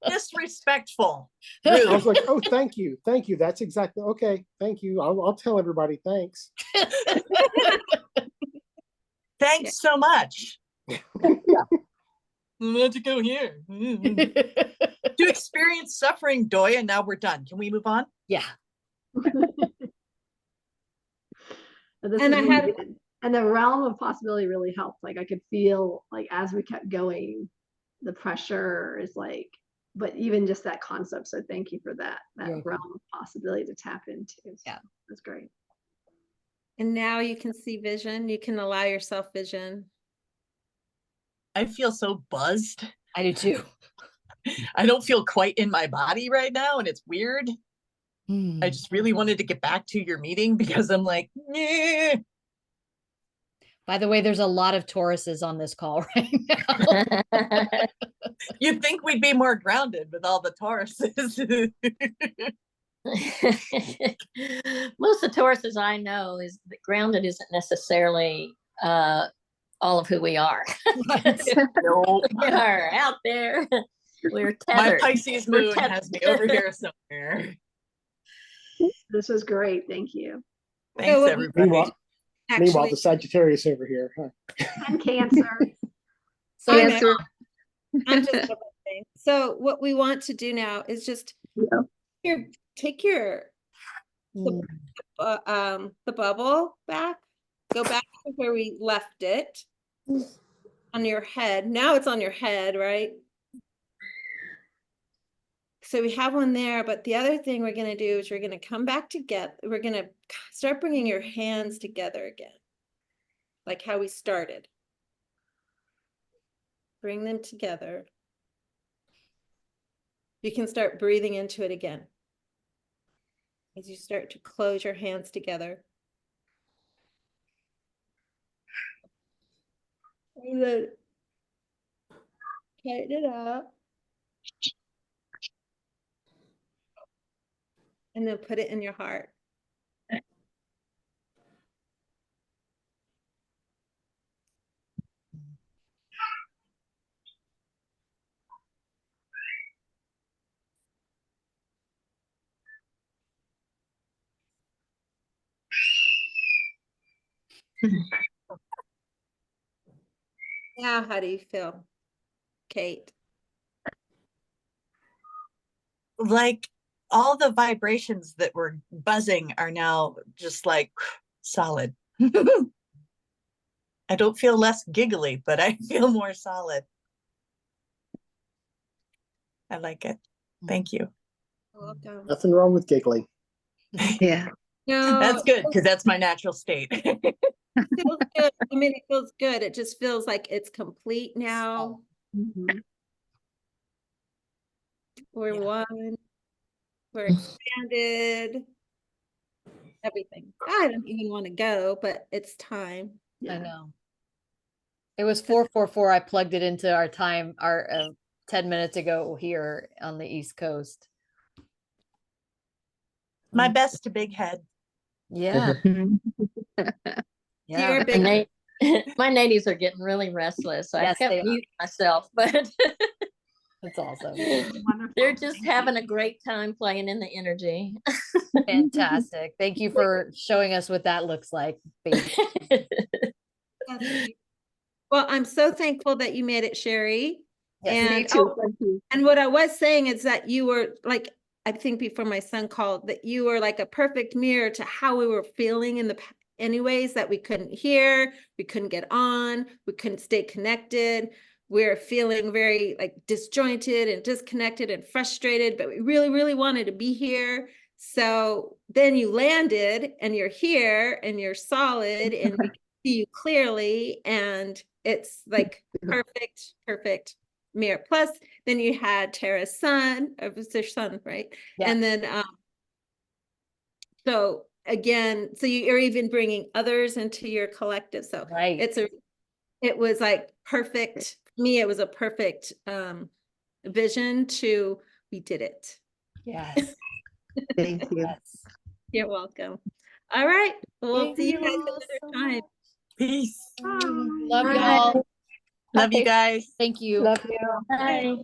Disrespectful. I was Rude. like, oh, thank you. That's exactly okay. Thank you. I'll tell everybody thanks. Thanks so much. Let's go here. To experience suffering, Doya. Now we're done. Can we move on? Yeah. And the realm of possibility really helped. Like, I could feel, like, as we kept going, the pressure is like, but even just that concept. So thank you for that realm of possibility to tap into. Yeah, that's great. And now you can see vision. You can allow yourself vision. I feel so buzzed. I do too. I don't feel quite in my body right now, and it's weird. I just really wanted to get back to your meeting because I'm like, yeah. By the way, there's a lot of Tauruses on this call right now. You'd think we'd be more grounded with all the Tauruses. Most of the Tauruses I know is that grounded isn't necessarily all of who we are. No. We are out there. We're My tethered. Pisces moon has me over here somewhere. This was great. Thank you. Thanks, everybody. Meanwhile, the Sagittarius over here. Huh? I'm Cancer. Cancer. I'm just saying. So what we want to do now is just take your the bubble back, go back to where we left it on your head. Now it's on your head, right? So we have one there, but the other thing we're going to do is we're going to come back together. We're going to start bringing your hands together again, like how we started. Bring them together. You can start breathing into it again. As you start to close your hands together. And then tighten it up. And then put it in your heart. Now, how do you feel, Kate? Like, all the vibrations that were buzzing are now just like solid. I don't feel less giggly, but I feel more solid. I like it. Thank you. Welcome. Nothing wrong with giggling. Yeah. No, that's good because that's my natural state. It feels good. I mean, it feels good. It just feels like it's complete now. Mm-hmm. We're one. We're expanded. Everything. I don't even want to go, but it's time. I know. It was 4:44. I plugged it into our 10 minutes ago here on the East Coast. My best to Big Head. Yeah. Yeah. Dear Big My, my natives are getting really restless. I Yes, they kept are. mute myself, but That's awesome. they're just having a great time playing in the energy. Fantastic. Thank you for showing us what that looks like, baby. Well, I'm so thankful that you made it, Sherry. Yes. And Thank you. and what I was saying is that you were like, I think before my son called, that you were like a perfect mirror to how we were feeling in the anyways, that we couldn't hear, we couldn't get on, we couldn't stay connected. We're feeling very like disjointed and disconnected and frustrated, but we really, really wanted to be here. So then you landed and you're here and you're solid and we can see you clearly. And it's like perfect mirror. Plus, then you had Terra's son, it was their son, right? Yeah. And then, so again, so you're even bringing others into your collective. So Right. it was like perfect. For me, it was a perfect vision to, we did it. Yes. Thank you. Yes. You're welcome. All right. We'll Thank see you you guys all so another time. much. Peace. Love Bye. y'all. Love you guys. Thank you. Love you. Bye.